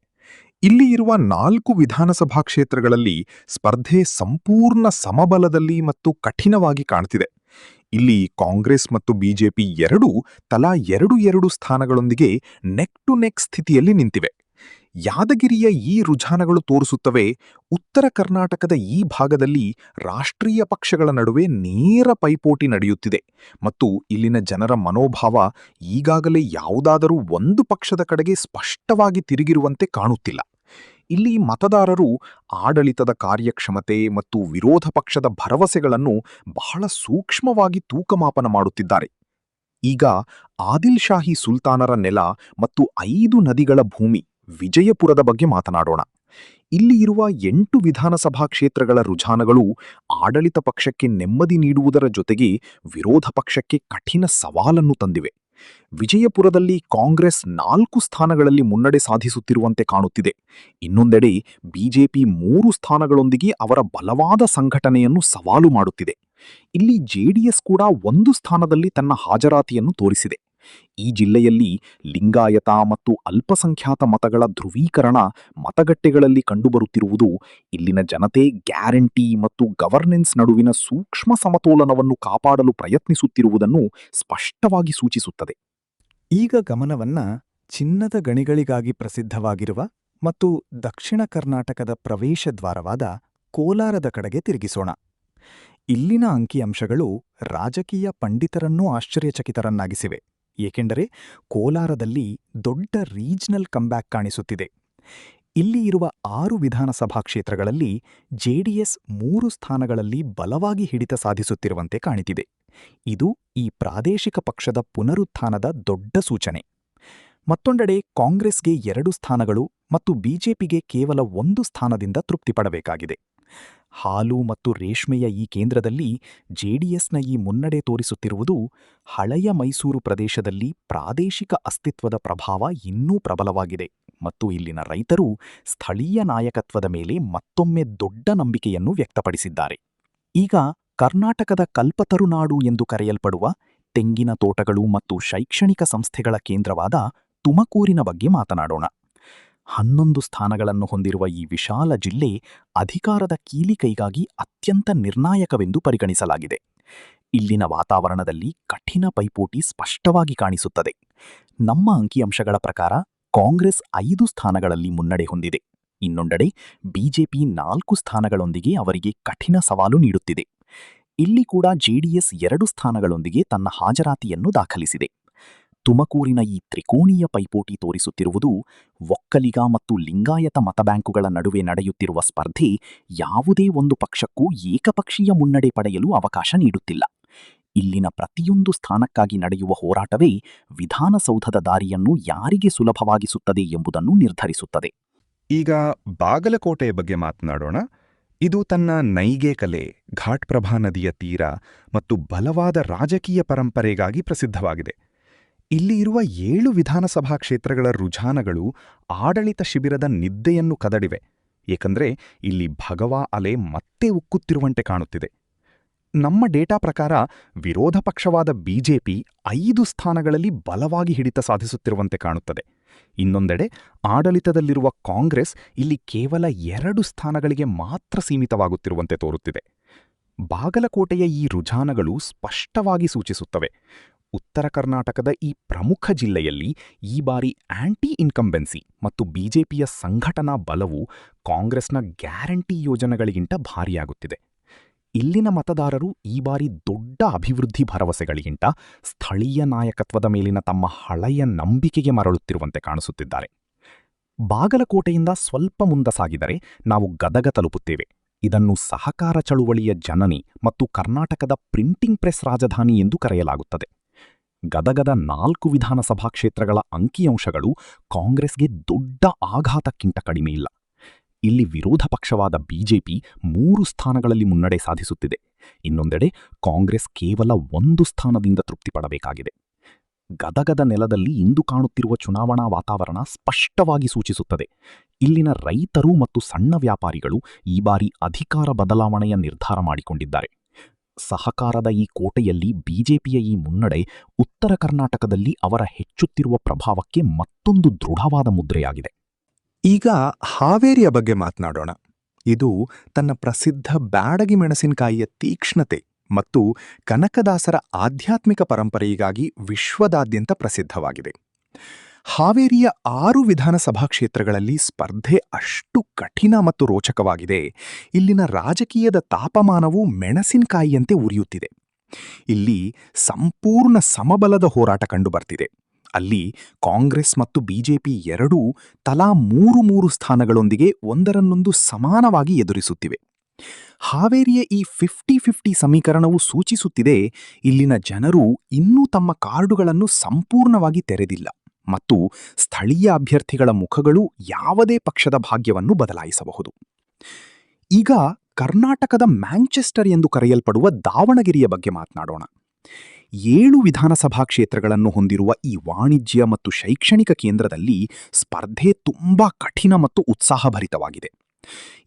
ಇಲ್ಲಿ ಇರುವ 4 ವಿಧಾನಸಭಾ ಕ್ಷೇತ್ರಗಳಲ್ಲಿ ಸ್ಪರ್ಧೆ ಸಂಪೂರ್ಣ ಸಮಬಲದಲ್ಲಿ ಮತ್ತು ಕಠಿಣವಾಗಿ ಕಾಣ್ತಿದೆ. ಇಲ್ಲಿ ಕಾಂಗ್ರೆಸ್ ಮತ್ತು ಬಿಜೆಪಿ ಎರಡೂ ತಲಾ 2 ಸ್ಥಾನಗಳೊಂದಿಗೆ ನೆಕ್ ಟು ನೆಕ್ ಸ್ಥಿತಿಯಲ್ಲಿ ನಿಂತಿವೆ. ಯಾದಗಿರಿಯ ಈ ರುಜಾನಗಳು ತೋರಿಸುತ್ತವೆ, ಉತ್ತರ ಕರ್ನಾಟಕದ ಈ ಭಾಗದಲ್ಲಿ ರಾಷ್ಟ್ರೀಯ ಪಕ್ಷಗಳ ನಡುವೆ ನೇರ ಪೈಪೋಟಿ ನಡೆಯುತ್ತಿದೆ ಮತ್ತು ಇಲ್ಲಿನ ಜನರ ಮನೋಭಾವ ಈಗಾಗಲೇ ಯಾವುದಾದರೂ ಒಂದು ಪಕ್ಷದ ಕಡೆಗೆ ಸ್ಪಷ್ಟವಾಗಿ ತಿರುಗಿರುವಂತೆ ಕಾಣುತ್ತಿಲ್ಲ. ಇಲ್ಲಿ ಮತದಾರರು ಆಡಳಿತದ ಕಾರ್ಯಕ್ಷಮತೆ ಮತ್ತು ವಿರೋಧ ಪಕ್ಷದ ಭರವಸೆಗಳನ್ನು ಬಹಳ ಸೂಕ್ಷ್ಮವಾಗಿ ತೂಕಮಾಪನ ಮಾಡುತ್ತಿದ್ದಾರೆ. ಈಗ ಆದಿಲ್ ಶಾಹಿ ಸುಲ್ತಾನರ ನೆಲ ಮತ್ತು 5 ನದಿಗಳ ಭೂಮಿ ವಿಜಯಪುರದ ಬಗ್ಗೆ ಮಾತನಾಡೋಣ. ಇಲ್ಲಿ ಇರುವ 8 ವಿಧಾನಸಭಾ ಕ್ಷೇತ್ರಗಳ ರುಜಾನಗಳು ಆಡಳಿತ ಪಕ್ಷಕ್ಕೆ ನೆಮ್ಮದಿ ನೀಡುವುದರ ಜೊತೆಗೆ ವಿರೋಧ ಪಕ್ಷಕ್ಕೆ ಕಠಿಣ ಸವಾಲನ್ನು ತಂದಿವೆ. ವಿಜಯಪುರದಲ್ಲಿ ಕಾಂಗ್ರೆಸ್ 4 ಸ್ಥಾನಗಳಲ್ಲಿ ಮುನ್ನಡೆ ಸಾಧಿಸುತ್ತಿರುವಂತೆ ಕಾಣುತ್ತಿದೆ. ಇನ್ನೊಂದೆಡೆ ಬಿಜೆಪಿ 3 ಸ್ಥಾನಗಳೊಂದಿಗೆ ಅವರ ಬಲವಾದ ಸಂಘಟನೆಯನ್ನು ಸವಾಲು ಮಾಡುತ್ತಿದೆ. ಇಲ್ಲಿ ಜೆಡಿಎಸ್ ಕೂಡ 1 ಸ್ಥಾನದಲ್ಲಿ ತನ್ನ ಹಾಜರಾತಿಯನ್ನು ತೋರಿಸಿದೆ. ಈ ಜಿಲ್ಲೆಯಲ್ಲಿ ಲಿಂಗಾಯತ ಮತ್ತು ಅಲ್ಪಸಂಖ್ಯಾತ ಮತಗಳ ಧ್ರುವೀಕರಣ ಮತಗಟ್ಟೆಗಳಲ್ಲಿ ಕಂಡುಬರುತ್ತಿರುವುದು ಇಲ್ಲಿನ ಜನತೆ ಗ್ಯಾರಂಟಿ ಮತ್ತು ಗವರ್ನೆನ್ಸ್ ನಡುವಿನ ಸೂಕ್ಷ್ಮ ಸಮತೋಲನವನ್ನು ಕಾಪಾಡಲು ಪ್ರಯತ್ನಿಸುತ್ತಿರುವುದನ್ನು ಸ್ಪಷ್ಟವಾಗಿ ಸೂಚಿಸುತ್ತದೆ. ಈಗ ಗಮನವನ್ನ ಚಿನ್ನದ ಗಣಿಗಳಿಗಾಗಿ ಪ್ರಸಿದ್ಧವಾಗಿರುವ ಮತ್ತು ದಕ್ಷಿಣ ಕರ್ನಾಟಕದ ಪ್ರವೇಶ ದ್ವಾರವಾದ ಕೋಲಾರದ ಕಡೆಗೆ ತಿರುಗಿಸೋಣ. ಇಲ್ಲಿನ ಅಂಕಿಅಂಶಗಳು ರಾಜಕೀಯ ಪಂಡಿತರನ್ನೂ ಆಶ್ಚರ್ಯಚಕಿತರನ್ನಾಗಿಸಿವೆ. ಏಕೆಂದರೆ ಕೋಲಾರದಲ್ಲಿ ದೊಡ್ಡ ರೀಜನಲ್ ಕಂಬ್ಯಾಕ್ ಕಾಣಿಸುತ್ತಿದೆ. ಇಲ್ಲಿ ಇರುವ 6 ವಿಧಾನಸಭಾ ಕ್ಷೇತ್ರಗಳಲ್ಲಿ ಜೆಡಿಎಸ್ 3 ಸ್ಥಾನಗಳಲ್ಲಿ ಬಲವಾಗಿ ಹಿಡಿತ ಸಾಧಿಸುತ್ತಿರುವಂತೆ ಕಾಣಿತಿದೆ. ಇದು ಈ ಪ್ರಾದೇಶಿಕ ಪಕ್ಷದ ಪುನರುತ್ಥಾನದ ದೊಡ್ಡ ಸೂಚನೆ. ಮತ್ತೊಂದೆಡೆ ಕಾಂಗ್ರೆಸ್ಗೆ 2 ಸ್ಥಾನಗಳು ಮತ್ತು ಬಿಜೆಪಿಗೆ ಕೇವಲ 1 ಸ್ಥಾನದಿಂದ ತೃಪ್ತಿಪಡಬೇಕಾಗಿದೆ. ಹಾಲು ಮತ್ತು ರೇಷ್ಮೆಯ ಈ ಕೇಂದ್ರದಲ್ಲಿ ಜೆಡಿಎಸ್ನ ಈ ಮುನ್ನಡೆ ತೋರಿಸುತ್ತಿರುವುದು ಹಳೆಯ ಮೈಸೂರು ಪ್ರದೇಶದಲ್ಲಿ ಪ್ರಾದೇಶಿಕ ಅಸ್ತಿತ್ವದ ಪ್ರಭಾವ ಇನ್ನೂ ಪ್ರಬಲವಾಗಿದೆ ಮತ್ತು ಇಲ್ಲಿನ ರೈತರು ಸ್ಥಳೀಯ ನಾಯಕತ್ವದ ಮೇಲೆ ಮತ್ತೊಮ್ಮೆ ದೊಡ್ಡ ನಂಬಿಕೆಯನ್ನು ವ್ಯಕ್ತಪಡಿಸಿದ್ದಾರೆ. ಈಗ ಕರ್ನಾಟಕದ ಕಲ್ಪತರುನಾಡು ಎಂದು ಕರೆಯಲ್ಪಡುವ ತೆಂಗಿನ ತೋಟಗಳು ಮತ್ತು ಶೈಕ್ಷಣಿಕ ಸಂಸ್ಥೆಗಳ ಕೇಂದ್ರವಾದ ತುಮಕೂರಿನ ಬಗ್ಗೆ ಮಾತನಾಡೋಣ. 11 ಸ್ಥಾನಗಳನ್ನು ಹೊಂದಿರುವ ಈ ವಿಶಾಲ ಜಿಲ್ಲೆ ಅಧಿಕಾರದ ಕೀಲಿಕೈಗಾಗಿ ಅತ್ಯಂತ ನಿರ್ಣಾಯಕವೆಂದು ಪರಿಗಣಿಸಲಾಗಿದೆ. ಇಲ್ಲಿನ ವಾತಾವರಣದಲ್ಲಿ ಕಠಿಣ ಪೈಪೋಟಿ ಸ್ಪಷ್ಟವಾಗಿ ಕಾಣಿಸುತ್ತದೆ. ನಮ್ಮ ಅಂಕಿಅಂಶಗಳ ಪ್ರಕಾರ ಕಾಂಗ್ರೆಸ್ 5 ಸ್ಥಾನಗಳಲ್ಲಿ ಮುನ್ನಡೆ ಹೊಂದಿದೆ. ಇನ್ನೊಂದೆಡೆ ಬಿಜೆಪಿ 4 ಸ್ಥಾನಗಳೊಂದಿಗೆ ಅವರಿಗೆ ಕಠಿಣ ಸವಾಲು ನೀಡುತ್ತಿದೆ. ಇಲ್ಲಿ ಕೂಡ ಜೆಡಿಎಸ್ 2 ಸ್ಥಾನಗಳೊಂದಿಗೆ ತನ್ನ ಹಾಜರಾತಿಯನ್ನು ದಾಖಲಿಸಿದೆ. ತುಮಕೂರಿನ ಈ ತ್ರಿಕೋಣೀಯ ಪೈಪೋಟಿ ತೋರಿಸುತ್ತಿರುವುದು ಒಕ್ಕಲಿಗ ಮತ್ತು ಲಿಂಗಾಯತ ಮತಬ್ಯಾಂಕುಗಳ ನಡುವೆ ನಡೆಯುತ್ತಿರುವ ಸ್ಪರ್ಧೆ ಯಾವುದೇ ಒಂದು ಪಕ್ಷಕ್ಕೂ ಏಕಪಕ್ಷೀಯ ಮುನ್ನಡೆ ಪಡೆಯಲು ಅವಕಾಶ ನೀಡುತ್ತಿಲ್ಲ. ಇಲ್ಲಿನ ಪ್ರತಿಯೊಂದು ಸ್ಥಾನಕ್ಕಾಗಿ ನಡೆಯುವ ಹೋರಾಟವೇ ವಿಧಾನಸೌಧದ ದಾರಿಯನ್ನು ಯಾರಿಗೆ ಸುಲಭವಾಗಿಸುತ್ತದೆ ಎಂಬುದನ್ನು ನಿರ್ಧರಿಸುತ್ತದೆ. ಈಗ ಬಾಗಲಕೋಟೆಯ ಬಗ್ಗೆ ಮಾತನಾಡೋಣ. ಇದು ತನ್ನ ನೈಗೆ ಕಲೆ, ಘಾಟ್ಪ್ರಭಾ ನದಿಯ ತೀರ ಮತ್ತು ಬಲವಾದ ರಾಜಕೀಯ ಪರಂಪರೆಗಾಗಿ ಪ್ರಸಿದ್ಧವಾಗಿದೆ. ಇಲ್ಲಿ ಇರುವ 7 ವಿಧಾನಸಭಾ ಕ್ಷೇತ್ರಗಳ ರುಜಾನಗಳು ಆಡಳಿತ ಶಿಬಿರದ ನಿದ್ದೆಯನ್ನು ಕದಡಿವೆ, ಏಕೆಂದರೆ ಇಲ್ಲಿ ಭಗವಾ ಅಲೆ ಮತ್ತೆ ಉಕ್ಕುತ್ತಿರುವಂತೆ ಕಾಣುತ್ತಿದೆ. ನಮ್ಮ ಡೇಟಾ ಪ್ರಕಾರ ವಿರೋಧ ಪಕ್ಷವಾದ ಬಿಜೆಪಿ 5 ಸ್ಥಾನಗಳಲ್ಲಿ ಬಲವಾಗಿ ಹಿಡಿತ ಸಾಧಿಸುತ್ತಿರುವಂತೆ ಕಾಣುತ್ತದೆ. ಇನ್ನೊಂದೆಡೆ ಆಡಳಿತದಲ್ಲಿರುವ ಕಾಂಗ್ರೆಸ್ ಇಲ್ಲಿ ಕೇವಲ 2 ಸ್ಥಾನಗಳಿಗೆ ಮಾತ್ರ ಸೀಮಿತವಾಗುತ್ತಿರುವಂತೆ ತೋರುತ್ತಿದೆ. ಬಾಗಲಕೋಟೆಯ ಈ ರುಜಾನಗಳು ಸ್ಪಷ್ಟವಾಗಿ ಸೂಚಿಸುತ್ತವೆ, ಉತ್ತರ ಕರ್ನಾಟಕದ ಈ ಪ್ರಮುಖ ಜಿಲ್ಲೆಯಲ್ಲಿ ಈ ಬಾರಿ ಆಂಟಿ ಇನ್ಕಂಬೆನ್ಸಿ ಮತ್ತು ಬಿಜೆಪಿಯ ಸಂಘಟನಾ ಬಲವು ಕಾಂಗ್ರೆಸ್ನ ಗ್ಯಾರಂಟಿ ಯೋಜನೆಗಳಿಗಿಂತ ಭಾರಿಯಾಗುತ್ತಿದೆ. ಇಲ್ಲಿನ ಮತದಾರರು ಈ ಬಾರಿ ದೊಡ್ಡ ಅಭಿವೃದ್ಧಿ ಭರವಸೆಗಳಿಗಿಂತ ಸ್ಥಳೀಯ ನಾಯಕತ್ವದ ಮೇಲಿನ ತಮ್ಮ ಹಳೆಯ ನಂಬಿಕೆಗೆ ಮರಳುತ್ತಿರುವಂತೆ ಕಾಣಿಸುತ್ತಿದ್ದಾರೆ. ಬಾಗಲಕೋಟೆಯಿಂದ ಸ್ವಲ್ಪ ಮುಂದೆ ಸಾಗಿದರೆ ನಾವು ಗದಗ ತಲುಪುತ್ತೇವೆ. ಇದನ್ನು ಸಹಕಾರ ಚಳುವಳಿಯ ಜನನಿ ಮತ್ತು ಕರ್ನಾಟಕದ ಪ್ರಿಂಟಿಂಗ್ ಪ್ರೆಸ್ ರಾಜಧಾನಿ ಎಂದು ಕರೆಯಲಾಗುತ್ತದೆ. ಗದಗದ 4 ವಿಧಾನಸಭಾ ಕ್ಷೇತ್ರಗಳ ಅಂಕಿಅಂಶಗಳು ಕಾಂಗ್ರೆಸ್ಗೆ ದೊಡ್ಡ ಆಘಾತಕ್ಕಿಂತ ಕಡಿಮೆಯಿಲ್ಲ. ಇಲ್ಲಿ ವಿರೋಧ ಪಕ್ಷವಾದ ಬಿಜೆಪಿ 3 ಸ್ಥಾನಗಳಲ್ಲಿ ಮುನ್ನಡೆ ಸಾಧಿಸುತ್ತಿದೆ. ಇನ್ನೊಂದೆಡೆ ಕಾಂಗ್ರೆಸ್ ಕೇವಲ 1 ಸ್ಥಾನದಿಂದ ತೃಪ್ತಿಪಡಬೇಕಾಗಿದೆ. ಗದಗದ ನೆಲದಲ್ಲಿ ಇಂದು ಕಾಣುತ್ತಿರುವ ಚುನಾವಣಾ ವಾತಾವರಣ ಸ್ಪಷ್ಟವಾಗಿ ಸೂಚಿಸುತ್ತದೆ, ಇಲ್ಲಿನ ರೈತರು ಮತ್ತು ಸಣ್ಣ ವ್ಯಾಪಾರಿಗಳು ಈ ಬಾರಿ ಅಧಿಕಾರ ಬದಲಾವಣೆಯ ನಿರ್ಧಾರ ಮಾಡಿಕೊಂಡಿದ್ದಾರೆ. ಸಹಕಾರದ ಈ ಕೋಟೆಯಲ್ಲಿ ಬಿಜೆಪಿಯ ಈ ಮುನ್ನಡೆ ಉತ್ತರ ಕರ್ನಾಟಕದಲ್ಲಿ ಅವರ ಹೆಚ್ಚುತ್ತಿರುವ ಪ್ರಭಾವಕ್ಕೆ ಮತ್ತೊಂದು ದೃಢವಾದ ಮುದ್ರೆಯಾಗಿದೆ. ಈಗ ಹಾವೇರಿಯ ಬಗ್ಗೆ ಮಾತನಾಡೋಣ. ಇದು ತನ್ನ ಪ್ರಸಿದ್ಧ ಬ್ಯಾಡಗಿ ಮೆಣಸಿನಕಾಯಿಯ ತೀಕ್ಷ್ಣತೆ ಮತ್ತು ಕನಕದಾಸರ ಆಧ್ಯಾತ್ಮಿಕ ಪರಂಪರೆಗಾಗಿ ವಿಶ್ವದಾದ್ಯಂತ ಪ್ರಸಿದ್ಧವಾಗಿದೆ. ಹಾವೇರಿಯ 6 ವಿಧಾನಸಭಾ ಕ್ಷೇತ್ರಗಳಲ್ಲಿ ಸ್ಪರ್ಧೆ ಅಷ್ಟು ಕಠಿಣ ಮತ್ತು ರೋಚಕವಾಗಿದೆ. ಇಲ್ಲಿನ ರಾಜಕೀಯದ ತಾಪಮಾನವು ಮೆಣಸಿನಕಾಯಿಯಂತೆ ಉರಿಯುತ್ತಿದೆ. ಇಲ್ಲಿ ಸಂಪೂರ್ಣ ಸಮಬಲದ ಹೋರಾಟ ಕಂಡುಬರ್ತಿದೆ. ಅಲ್ಲಿ ಕಾಂಗ್ರೆಸ್ ಮತ್ತು ಬಿಜೆಪಿ ಎರಡೂ ತಲಾ 3 ಸ್ಥಾನಗಳೊಂದಿಗೆ ಒಂದರನ್ನೊಂದು ಸಮಾನವಾಗಿ ಎದುರಿಸುತ್ತಿವೆ. ಹಾವೇರಿಯ ಈ 50-50 ಸಮೀಕರಣವು ಸೂಚಿಸುತ್ತಿದೆ, ಇಲ್ಲಿನ ಜನರು ಇನ್ನೂ ತಮ್ಮ ಕಾರ್ಡುಗಳನ್ನು ಸಂಪೂರ್ಣವಾಗಿ ತೆರೆದಿಲ್ಲ ಮತ್ತು ಸ್ಥಳೀಯ ಅಭ್ಯರ್ಥಿಗಳ ಮುಖಗಳು ಯಾವುದೇ ಪಕ್ಷದ ಭಾಗ್ಯವನ್ನು ಬದಲಾಯಿಸಬಹುದು. ಈಗ ಕರ್ನಾಟಕದ ಮ್ಯಾಂಚೆಸ್ಟರ್ ಎಂದು ಕರೆಯಲ್ಪಡುವ ದಾವಣಗೆರೆಯ ಬಗ್ಗೆ ಮಾತನಾಡೋಣ. 7 ವಿಧಾನಸಭಾ ಕ್ಷೇತ್ರಗಳನ್ನು ಹೊಂದಿರುವ ಈ ವಾಣಿಜ್ಯ ಮತ್ತು ಶೈಕ್ಷಣಿಕ ಕೇಂದ್ರದಲ್ಲಿ ಸ್ಪರ್ಧೆ ತುಂಬಾ ಕಠಿಣ ಮತ್ತು ಉತ್ಸಾಹಭರಿತವಾಗಿದೆ.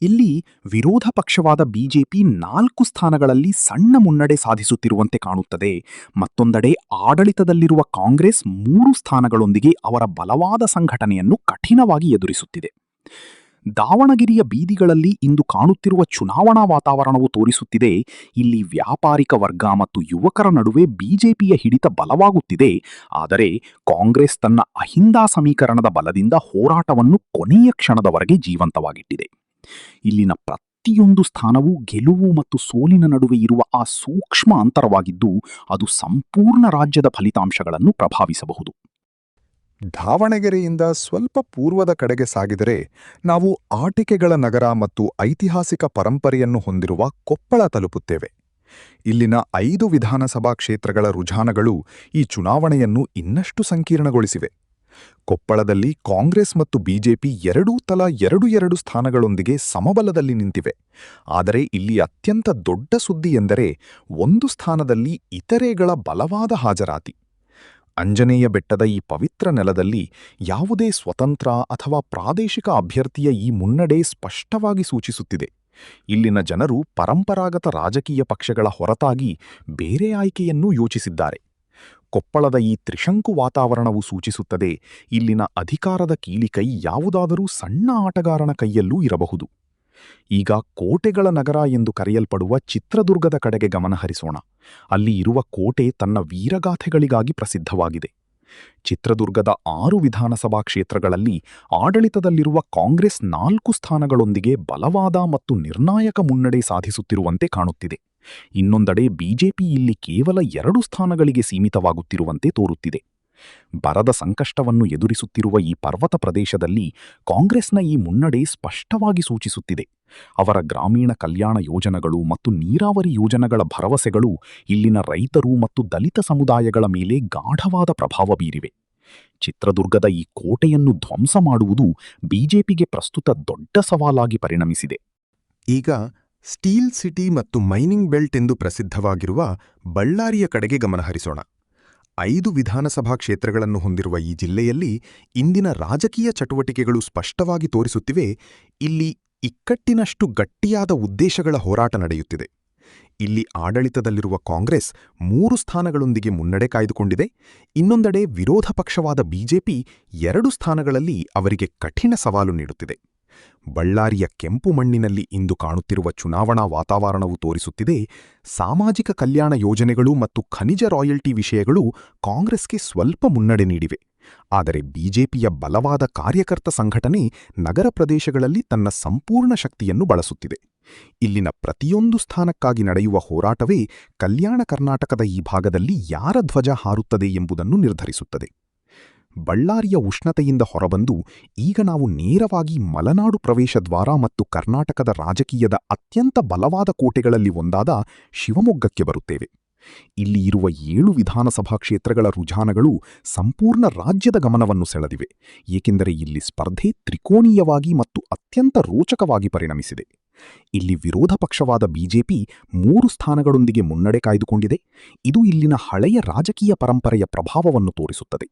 ಇಲ್ಲಿ ವಿರೋಧ ಪಕ್ಷವಾದ ಬಿಜೆಪಿ 4 ಸ್ಥಾನಗಳಲ್ಲಿ ಸಣ್ಣ ಮುನ್ನಡೆ ಸಾಧಿಸುತ್ತಿರುವಂತೆ ಕಾಣುತ್ತದೆ. ಮತ್ತೊಂದೆಡೆ ಆಡಳಿತದಲ್ಲಿರುವ ಕಾಂಗ್ರೆಸ್ 3 ಸ್ಥಾನಗಳೊಂದಿಗೆ ಅವರ ಬಲವಾದ ಸಂಘಟನೆಯನ್ನು ಕಠಿಣವಾಗಿ ಎದುರಿಸುತ್ತಿದೆ. ದಾವಣಗೆರೆಯ ಬೀದಿಗಳಲ್ಲಿ ಇಂದು ಕಾಣುತ್ತಿರುವ ಚುನಾವಣಾ ವಾತಾವರಣವು ತೋರಿಸುತ್ತಿದೆ, ಇಲ್ಲಿ ವ್ಯಾಪಾರಿಕ ವರ್ಗ ಮತ್ತು ಯುವಕರ ನಡುವೆ ಬಿಜೆಪಿಯ ಹಿಡಿತ ಬಲವಾಗುತ್ತಿದೆ. ಆದರೆ ಕಾಂಗ್ರೆಸ್ ತನ್ನ ಅಹಿಂದ ಸಮೀಕರಣದ ಬಲದಿಂದ ಹೋರಾಟವನ್ನು ಕೊನೆಯ ಕ್ಷಣದವರೆಗೆ ಜೀವಂತವಾಗಿಟ್ಟಿದೆ. ಇಲ್ಲಿನ ಪ್ರತಿಯೊಂದು ಸ್ಥಾನವೂ ಗೆಲುವು ಮತ್ತು ಸೋಲಿನ ನಡುವೆ ಇರುವ ಆ ಸೂಕ್ಷ್ಮ ಅಂತರವಾಗಿದ್ದು, ಅದು ಸಂಪೂರ್ಣ ರಾಜ್ಯದ ಫಲಿತಾಂಶಗಳನ್ನು ಪ್ರಭಾವಿಸಬಹುದು. ದಾವಣಗೆರೆಯಿಂದ ಸ್ವಲ್ಪ ಪೂರ್ವದ ಕಡೆಗೆ ಸಾಗಿದರೆ ನಾವು ಆಟಿಕೆಗಳ ನಗರ ಮತ್ತು ಐತಿಹಾಸಿಕ ಪರಂಪರೆಯನ್ನು ಹೊಂದಿರುವ ಕೊಪ್ಪಳ ತಲುಪುತ್ತೇವೆ. ಇಲ್ಲಿನ 5 ವಿಧಾನಸಭಾ ಕ್ಷೇತ್ರಗಳ ರುಜಾನಗಳು ಈ ಚುನಾವಣೆಯನ್ನು ಇನ್ನಷ್ಟು ಸಂಕೀರ್ಣಗೊಳಿಸಿವೆ. ಕೊಪ್ಪಳದಲ್ಲಿ ಕಾಂಗ್ರೆಸ್ ಮತ್ತು ಬಿಜೆಪಿ ಎರಡೂ ತಲಾ 2 ಸ್ಥಾನಗಳೊಂದಿಗೆ ಸಮಬಲದಲ್ಲಿ ನಿಂತಿವೆ. ಆದರೆ ಇಲ್ಲಿ ಅತ್ಯಂತ ದೊಡ್ಡ ಸುದ್ದಿ ಎಂದರೆ 1 ಸ್ಥಾನದಲ್ಲಿ ಇತರೆಗಳ ಬಲವಾದ ಹಾಜರಾತಿ. ಅಂಜನೇಯ ಬೆಟ್ಟದ ಈ ಪವಿತ್ರ ನೆಲದಲ್ಲಿ ಯಾವುದೇ ಸ್ವತಂತ್ರ ಅಥವಾ ಪ್ರಾದೇಶಿಕ ಅಭ್ಯರ್ಥಿಯ ಈ ಮುನ್ನಡೆ ಸ್ಪಷ್ಟವಾಗಿ ಸೂಚಿಸುತ್ತಿದೆ, ಇಲ್ಲಿನ ಜನರು ಪರಂಪರಾಗತ ರಾಜಕೀಯ ಪಕ್ಷಗಳ ಹೊರತಾಗಿ ಬೇರೆ ಆಯ್ಕೆಯನ್ನೂ ಯೋಚಿಸಿದ್ದಾರೆ. ಕೊಪ್ಪಳದ ಈ ತ್ರಿಶಂಕು ವಾತಾವರಣವು ಸೂಚಿಸುತ್ತದೆ, ಇಲ್ಲಿನ ಅಧಿಕಾರದ ಕೀಲಿಕೈ ಯಾವುದಾದರೂ ಸಣ್ಣ ಆಟಗಾರನ ಕೈಯಲ್ಲೂ ಇರಬಹುದು. ಈಗ ಕೋಟೆಗಳ ನಗರ ಎಂದು ಕರೆಯಲ್ಪಡುವ ಚಿತ್ರದುರ್ಗದ ಕಡೆಗೆ ಗಮನಹರಿಸೋಣ. ಅಲ್ಲಿ ಇರುವ ಕೋಟೆ ತನ್ನ ವೀರಗಾಥೆಗಳಿಗಾಗಿ ಪ್ರಸಿದ್ಧವಾಗಿದೆ. ಚಿತ್ರದುರ್ಗದ 6 ವಿಧಾನಸಭಾ ಕ್ಷೇತ್ರಗಳಲ್ಲಿ ಆಡಳಿತದಲ್ಲಿರುವ ಕಾಂಗ್ರೆಸ್ 4 ಸ್ಥಾನಗಳೊಂದಿಗೆ ಬಲವಾದ ಮತ್ತು ನಿರ್ಣಾಯಕ ಮುನ್ನಡೆ ಸಾಧಿಸುತ್ತಿರುವಂತೆ ಕಾಣುತ್ತಿದೆ. ಇನ್ನೊಂದೆಡೆ ಬಿಜೆಪಿ ಇಲ್ಲಿ ಕೇವಲ 2 ಸ್ಥಾನಗಳಿಗೆ ಸೀಮಿತವಾಗುತ್ತಿರುವಂತೆ ತೋರುತ್ತಿದೆ. ಬರದ ಸಂಕಷ್ಟವನ್ನು ಎದುರಿಸುತ್ತಿರುವ ಈ ಪರ್ವತ ಪ್ರದೇಶದಲ್ಲಿ ಕಾಂಗ್ರೆಸ್ನ ಈ ಮುನ್ನಡೆ ಸ್ಪಷ್ಟವಾಗಿ ಸೂಚಿಸುತ್ತಿದೆ. ಅವರ ಗ್ರಾಮೀಣ ಕಲ್ಯಾಣ ಯೋಜನೆಗಳು ಮತ್ತು ನೀರಾವರಿ ಯೋಜನೆಗಳ ಭರವಸೆಗಳು ಇಲ್ಲಿನ ರೈತರು ಮತ್ತು ದಲಿತ ಸಮುದಾಯಗಳ ಮೇಲೆ ಗಾಢವಾದ ಪ್ರಭಾವ ಬೀರಿವೆ. ಚಿತ್ರದುರ್ಗದ ಈ ಕೋಟೆಯನ್ನು ಧ್ವಂಸ ಮಾಡುವುದು ಬಿಜೆಪಿಗೆ ಪ್ರಸ್ತುತ ದೊಡ್ಡ ಸವಾಲಾಗಿ ಪರಿಣಮಿಸಿದೆ. ಈಗ ಸ್ಟೀಲ್ ಸಿಟಿ ಮತ್ತು ಮೈನಿಂಗ್ ಬೆಲ್ಟ್ ಎಂದು ಪ್ರಸಿದ್ಧವಾಗಿರುವ ಬಳ್ಳಾರಿಯ ಕಡೆಗೆ ಗಮನಹರಿಸೋಣ. 5 ವಿಧಾನಸಭಾ ಕ್ಷೇತ್ರಗಳನ್ನು ಹೊಂದಿರುವ ಈ ಜಿಲ್ಲೆಯಲ್ಲಿ ಇಂದಿನ ರಾಜಕೀಯ ಚಟುವಟಿಕೆಗಳು ಸ್ಪಷ್ಟವಾಗಿ ತೋರಿಸುತ್ತಿವೆ. ಇಲ್ಲಿ ಇಕ್ಕಟ್ಟಿನಷ್ಟು ಗಟ್ಟಿಯಾದ ಉದ್ದೇಶಗಳ ಹೋರಾಟ ನಡೆಯುತ್ತಿದೆ. ಇಲ್ಲಿ ಆಡಳಿತದಲ್ಲಿರುವ ಕಾಂಗ್ರೆಸ್ 3 ಸ್ಥಾನಗಳೊಂದಿಗೆ ಮುನ್ನಡೆ ಕಾಯ್ದುಕೊಂಡಿದೆ. ಇನ್ನೊಂದೆಡೆ ವಿರೋಧ ಪಕ್ಷವಾದ ಬಿಜೆಪಿ 2 ಸ್ಥಾನಗಳಲ್ಲಿ ಅವರಿಗೆ ಕಠಿಣ ಸವಾಲು ನೀಡುತ್ತಿದೆ. ಬಳ್ಳಾರಿಯ ಕೆಂಪು ಮಣ್ಣಿನಲ್ಲಿ ಇಂದು ಕಾಣುತ್ತಿರುವ ಚುನಾವಣಾ ವಾತಾವರಣವು ತೋರಿಸುತ್ತಿದೆ, ಸಾಮಾಜಿಕ ಕಲ್ಯಾಣ ಯೋಜನೆಗಳು ಮತ್ತು ಖನಿಜ ರಾಯಲ್ಟಿ ವಿಷಯಗಳು ಕಾಂಗ್ರೆಸ್ಗೆ ಸ್ವಲ್ಪ ಮುನ್ನಡೆ ನೀಡಿವೆ. ಆದರೆ ಬಿಜೆಪಿಯ ಬಲವಾದ ಕಾರ್ಯಕರ್ತ ಸಂಘಟನೆ ನಗರ ಪ್ರದೇಶಗಳಲ್ಲಿ ತನ್ನ ಸಂಪೂರ್ಣ ಶಕ್ತಿಯನ್ನು ಬಳಸುತ್ತಿದೆ. ಇಲ್ಲಿನ ಪ್ರತಿಯೊಂದು ಸ್ಥಾನಕ್ಕಾಗಿ ನಡೆಯುವ ಹೋರಾಟವೇ ಕಲ್ಯಾಣ ಕರ್ನಾಟಕದ ಈ ಭಾಗದಲ್ಲಿ ಯಾರ ಧ್ವಜ ಹಾರುತ್ತದೆ ಎಂಬುದನ್ನು ನಿರ್ಧರಿಸುತ್ತದೆ. ಬಳ್ಳಾರಿಯ ಉಷ್ಣತೆಯಿಂದ ಹೊರಬಂದು ಈಗ ನಾವು ನೇರವಾಗಿ ಮಲೆನಾಡು ಪ್ರವೇಶ ದ್ವಾರ ಮತ್ತು ಕರ್ನಾಟಕದ ರಾಜಕೀಯದ ಅತ್ಯಂತ ಬಲವಾದ ಕೋಟೆಗಳಲ್ಲಿ ಒಂದಾದ ಶಿವಮೊಗ್ಗಕ್ಕೆ ಬರುತ್ತೇವೆ. ಇಲ್ಲಿ ಇರುವ 7 ವಿಧಾನಸಭಾ ಕ್ಷೇತ್ರಗಳ ರುಜಾನಗಳು ಸಂಪೂರ್ಣ ರಾಜ್ಯದ ಗಮನವನ್ನು ಸೆಳೆದಿವೆ, ಏಕೆಂದರೆ ಇಲ್ಲಿ ಸ್ಪರ್ಧೆ ತ್ರಿಕೋಣೀಯವಾಗಿ ಮತ್ತು ಅತ್ಯಂತ ರೋಚಕವಾಗಿ ಪರಿಣಮಿಸಿದೆ. ಇಲ್ಲಿ ವಿರೋಧ ಪಕ್ಷವಾದ ಬಿಜೆಪಿ 3 ಸ್ಥಾನಗಳೊಂದಿಗೆ ಮುನ್ನಡೆ ಕಾಯ್ದುಕೊಂಡಿದೆ. ಇದು ಇಲ್ಲಿನ ಹಳೆಯ ರಾಜಕೀಯ ಪರಂಪರೆಯ ಪ್ರಭಾವವನ್ನು ತೋರಿಸುತ್ತದೆ.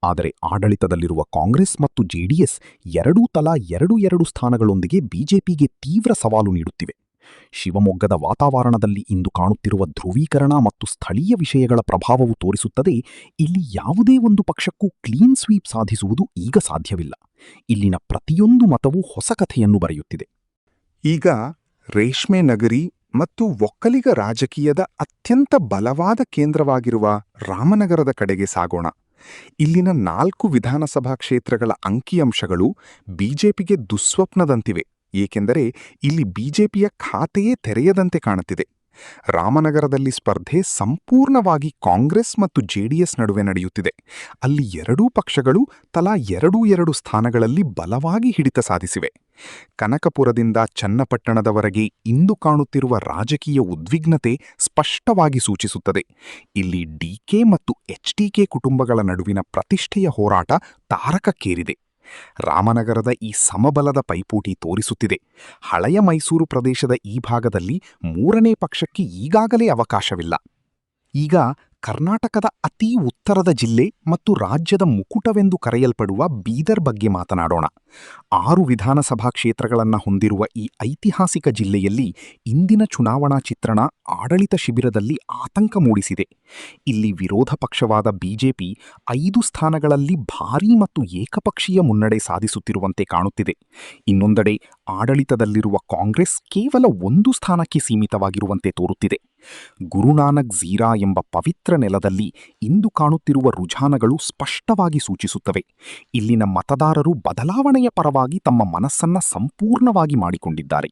ಆದರೆ ಆಡಳಿತದಲ್ಲಿರುವ ಕಾಂಗ್ರೆಸ್ ಮತ್ತು ಜೆಡಿಎಸ್ ಎರಡೂ ತಲಾ 2 ಸ್ಥಾನಗಳೊಂದಿಗೆ ಬಿಜೆಪಿಗೆ ತೀವ್ರ ಸವಾಲು ನೀಡುತ್ತಿವೆ. ಶಿವಮೊಗ್ಗದ ವಾತಾವರಣದಲ್ಲಿ ಇಂದು ಕಾಣುತ್ತಿರುವ ಧ್ರುವೀಕರಣ ಮತ್ತು ಸ್ಥಳೀಯ ವಿಷಯಗಳ ಪ್ರಭಾವವು ತೋರಿಸುತ್ತದೆ, ಇಲ್ಲಿ ಯಾವುದೇ ಒಂದು ಪಕ್ಷಕ್ಕೂ ಕ್ಲೀನ್ ಸ್ವೀಪ್ ಸಾಧಿಸುವುದು ಈಗ ಸಾಧ್ಯವಿಲ್ಲ. ಇಲ್ಲಿನ ಪ್ರತಿಯೊಂದು ಮತವೂ ಹೊಸ ಕಥೆಯನ್ನು ಬರೆಯುತ್ತಿದೆ. ಈಗ ರೇಷ್ಮೆ ನಗರಿ ಮತ್ತು ಒಕ್ಕಲಿಗ ರಾಜಕೀಯದ ಅತ್ಯಂತ ಬಲವಾದ ಕೇಂದ್ರವಾಗಿರುವ ರಾಮನಗರದ ಕಡೆಗೆ ಸಾಗೋಣ. ಇಲ್ಲಿನ 4 ವಿಧಾನಸಭಾ ಕ್ಷೇತ್ರಗಳ ಅಂಕಿಅಂಶಗಳು ಬಿಜೆಪಿಗೆ ದುಸ್ವಪ್ನದಂತಿವೆ, ಏಕೆಂದರೆ ಇಲ್ಲಿ ಬಿಜೆಪಿಯ ಖಾತೆಯೇ ತೆರೆಯದಂತೆ ಕಾಣುತ್ತಿದೆ. ರಾಮನಗರದಲ್ಲಿ ಸ್ಪರ್ಧೆ ಸಂಪೂರ್ಣವಾಗಿ ಕಾಂಗ್ರೆಸ್ ಮತ್ತು ಜೆಡಿಎಸ್ ನಡುವೆ ನಡೆಯುತ್ತಿದೆ. ಅಲ್ಲಿ 2 ಪಕ್ಷಗಳು ತಲಾ 2 ಸ್ಥಾನಗಳಲ್ಲಿ ಬಲವಾಗಿ ಹಿಡಿತ ಸಾಧಿಸಿವೆ. ಕನಕಪುರದಿಂದ ಚನ್ನಪಟ್ಟಣದವರೆಗೆ ಇಂದು ಕಾಣುತ್ತಿರುವ ರಾಜಕೀಯ ಉದ್ವಿಗ್ನತೆ ಸ್ಪಷ್ಟವಾಗಿ ಸೂಚಿಸುತ್ತದೆ. ಇಲ್ಲಿ ಡಿಕೆ ಮತ್ತು ಎಚ್ಡಿಕೆ ಕುಟುಂಬಗಳ ನಡುವಿನ ಪ್ರತಿಷ್ಠೆಯ ಹೋರಾಟ ತಾರಕಕ್ಕೇರಿದೆ. ರಾಮನಗರದ ಈ ಸಮಬಲದ ಪೈಪೋಟಿ ತೋರಿಸುತ್ತಿದೆ, ಹಳೆಯ ಮೈಸೂರು ಪ್ರದೇಶದ ಈ ಭಾಗದಲ್ಲಿ 3ನೇ ಪಕ್ಷಕ್ಕೆ ಈಗಾಗಲೇ ಅವಕಾಶವಿಲ್ಲ. ಈಗ ಕರ್ನಾಟಕದ ಅತೀ ಉತ್ತರದ ಜಿಲ್ಲೆ ಮತ್ತು ರಾಜ್ಯದ ಮುಕುಟವೆಂದು ಕರೆಯಲ್ಪಡುವ ಬೀದರ್ ಬಗ್ಗೆ ಮಾತನಾಡೋಣ. 6 ವಿಧಾನಸಭಾ ಕ್ಷೇತ್ರಗಳನ್ನು ಹೊಂದಿರುವ ಈ ಐತಿಹಾಸಿಕ ಜಿಲ್ಲೆಯಲ್ಲಿ ಇಂದಿನ ಚುನಾವಣಾ ಚಿತ್ರಣ ಆಡಳಿತ ಶಿಬಿರದಲ್ಲಿ ಆತಂಕ ಮೂಡಿಸಿದೆ. ಇಲ್ಲಿ ವಿರೋಧ ಪಕ್ಷವಾದ ಬಿಜೆಪಿ 5 ಸ್ಥಾನಗಳಲ್ಲಿ ಭಾರೀ ಮತ್ತು ಏಕಪಕ್ಷೀಯ ಮುನ್ನಡೆ ಸಾಧಿಸುತ್ತಿರುವಂತೆ ಕಾಣುತ್ತಿದೆ. ಇನ್ನೊಂದೆಡೆ ಆಡಳಿತದಲ್ಲಿರುವ ಕಾಂಗ್ರೆಸ್ ಕೇವಲ 1 ಸ್ಥಾನಕ್ಕೆ ಸೀಮಿತವಾಗಿರುವಂತೆ ತೋರುತ್ತಿದೆ. ಗುರುನಾನಕ್ ಝೀರಾ ಎಂಬ ಪವಿತ್ರ ನೆಲದಲ್ಲಿ ಇಂದು ಕಾಣುತ್ತಿರುವ ರುಜಾನಗಳು ಸ್ಪಷ್ಟವಾಗಿ ಸೂಚಿಸುತ್ತವೆ, ಇಲ್ಲಿನ ಮತದಾರರು ಬದಲಾವಣೆಯ ಪರವಾಗಿ ತಮ್ಮ ಮನಸ್ಸನ್ನ ಸಂಪೂರ್ಣವಾಗಿ ಮಾಡಿಕೊಂಡಿದ್ದಾರೆ.